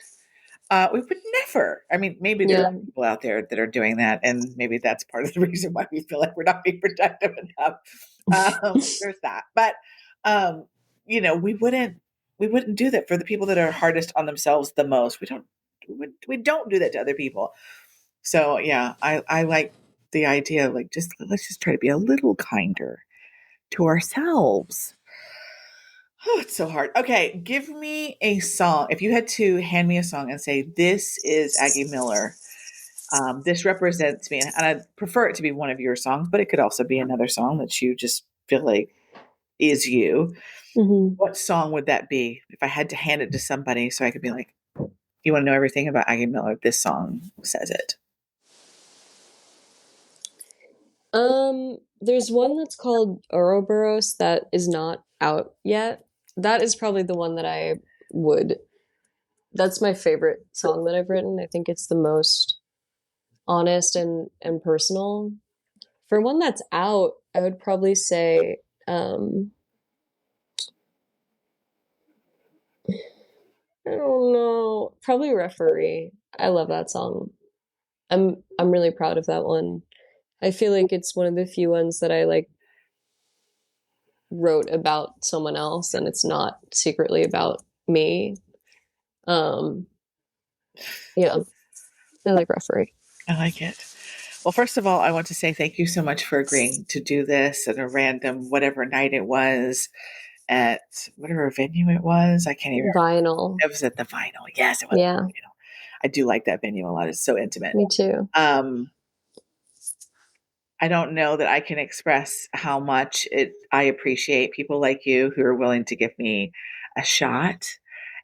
We would never. I mean, maybe there yeah, are people out there that are doing that, and maybe that's part of the reason why we feel like we're not being productive enough. There's that, but um, we wouldn't do that for the people that are hardest on themselves the most. We don't do that to other people. So yeah, I like the idea of like just let's just try to be a little kinder to ourselves. Oh, it's so hard. Okay, give me a song. If you had to hand me a song and say, "This is Aggie Miller. This represents me," and I prefer it to be one of your songs, but it could also be another song that you just feel like is you. hmm What song would that be? If I had to hand it to somebody, so I could be like, "You want to know everything about Aggie Miller? This song says it." there's one that's called Ouroboros that is not out yet. That is probably the one that I would. That's my favorite song that I've written. I think it's the most honest and personal. For one that's out, I would probably say I don't know, probably Referee. I love that song. I'm really proud of that one. I feel like it's one of the few ones that I like wrote about someone else and it's not secretly about me. Um yeah, I like Referee. I like it. Well, first of all, I want to say thank you so much for agreeing to do this at a random whatever night it was at whatever venue it was. I can't even. Vinyl. It was at the Vinyl. Yes, it was. Yeah, I do like that venue a lot. It's so intimate. me too. Um, I don't know that I can express how much it I appreciate people like you who are willing to give me a shot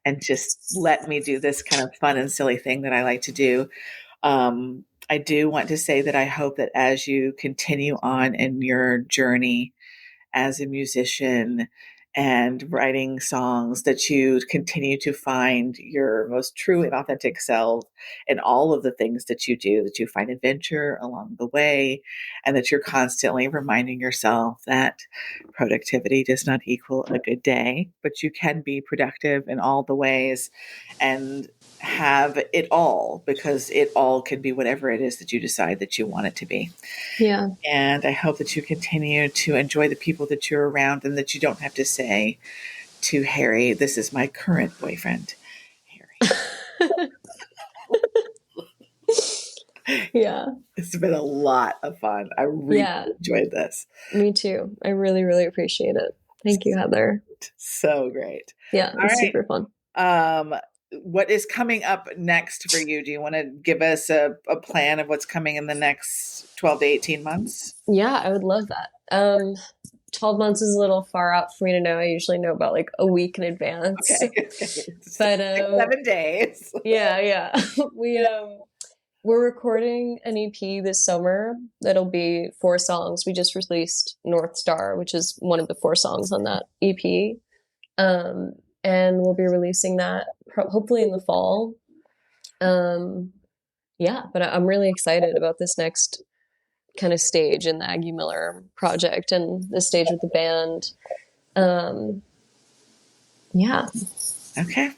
and just let me do this kind of fun and silly thing that I like to do. I do want to say that I hope that as you continue on in your journey as a musician and writing songs, that you continue to find your most true and authentic self in all of the things that you do, that you find adventure along the way, and that you're constantly reminding yourself that productivity does not equal a good day, but you can be productive in all the ways and have it all, because it all can be whatever it is that you decide that you want it to be. Yeah. And I hope that you continue to enjoy the people that you're around, and that you don't have to say to Harry, "This is my current boyfriend, Harry." Yeah. It's been a lot of fun. I really Yeah. enjoyed this. Me too. I really, really appreciate it. Thank you, Heather. So great. Yeah, it All was right. super fun. Um, what is coming up next for you? Do you want to give us a plan of what's coming in the next 12 to 18 months? Yeah, I would love that. 12 months is a little far out for me to know. I usually know about like a week in advance. Okay. Okay. But 6, 7 days. yeah, yeah. We're recording an EP this summer that'll be 4 songs. We just released North Star, which is one of the 4 songs on that EP. Um, and we'll be releasing that hopefully in the fall. Um, yeah, but I'm really excited about this next kind of stage in the Aggie Miller project and the stage with the band. Um, yeah. Okay.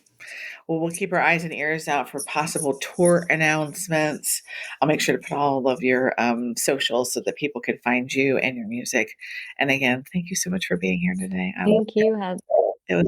Well, we'll keep our eyes and ears out for possible tour announcements. I'll make sure to put all of your socials so that people can find you and your music. And again, thank you so much for being here today. I love Thank you. Have it. It was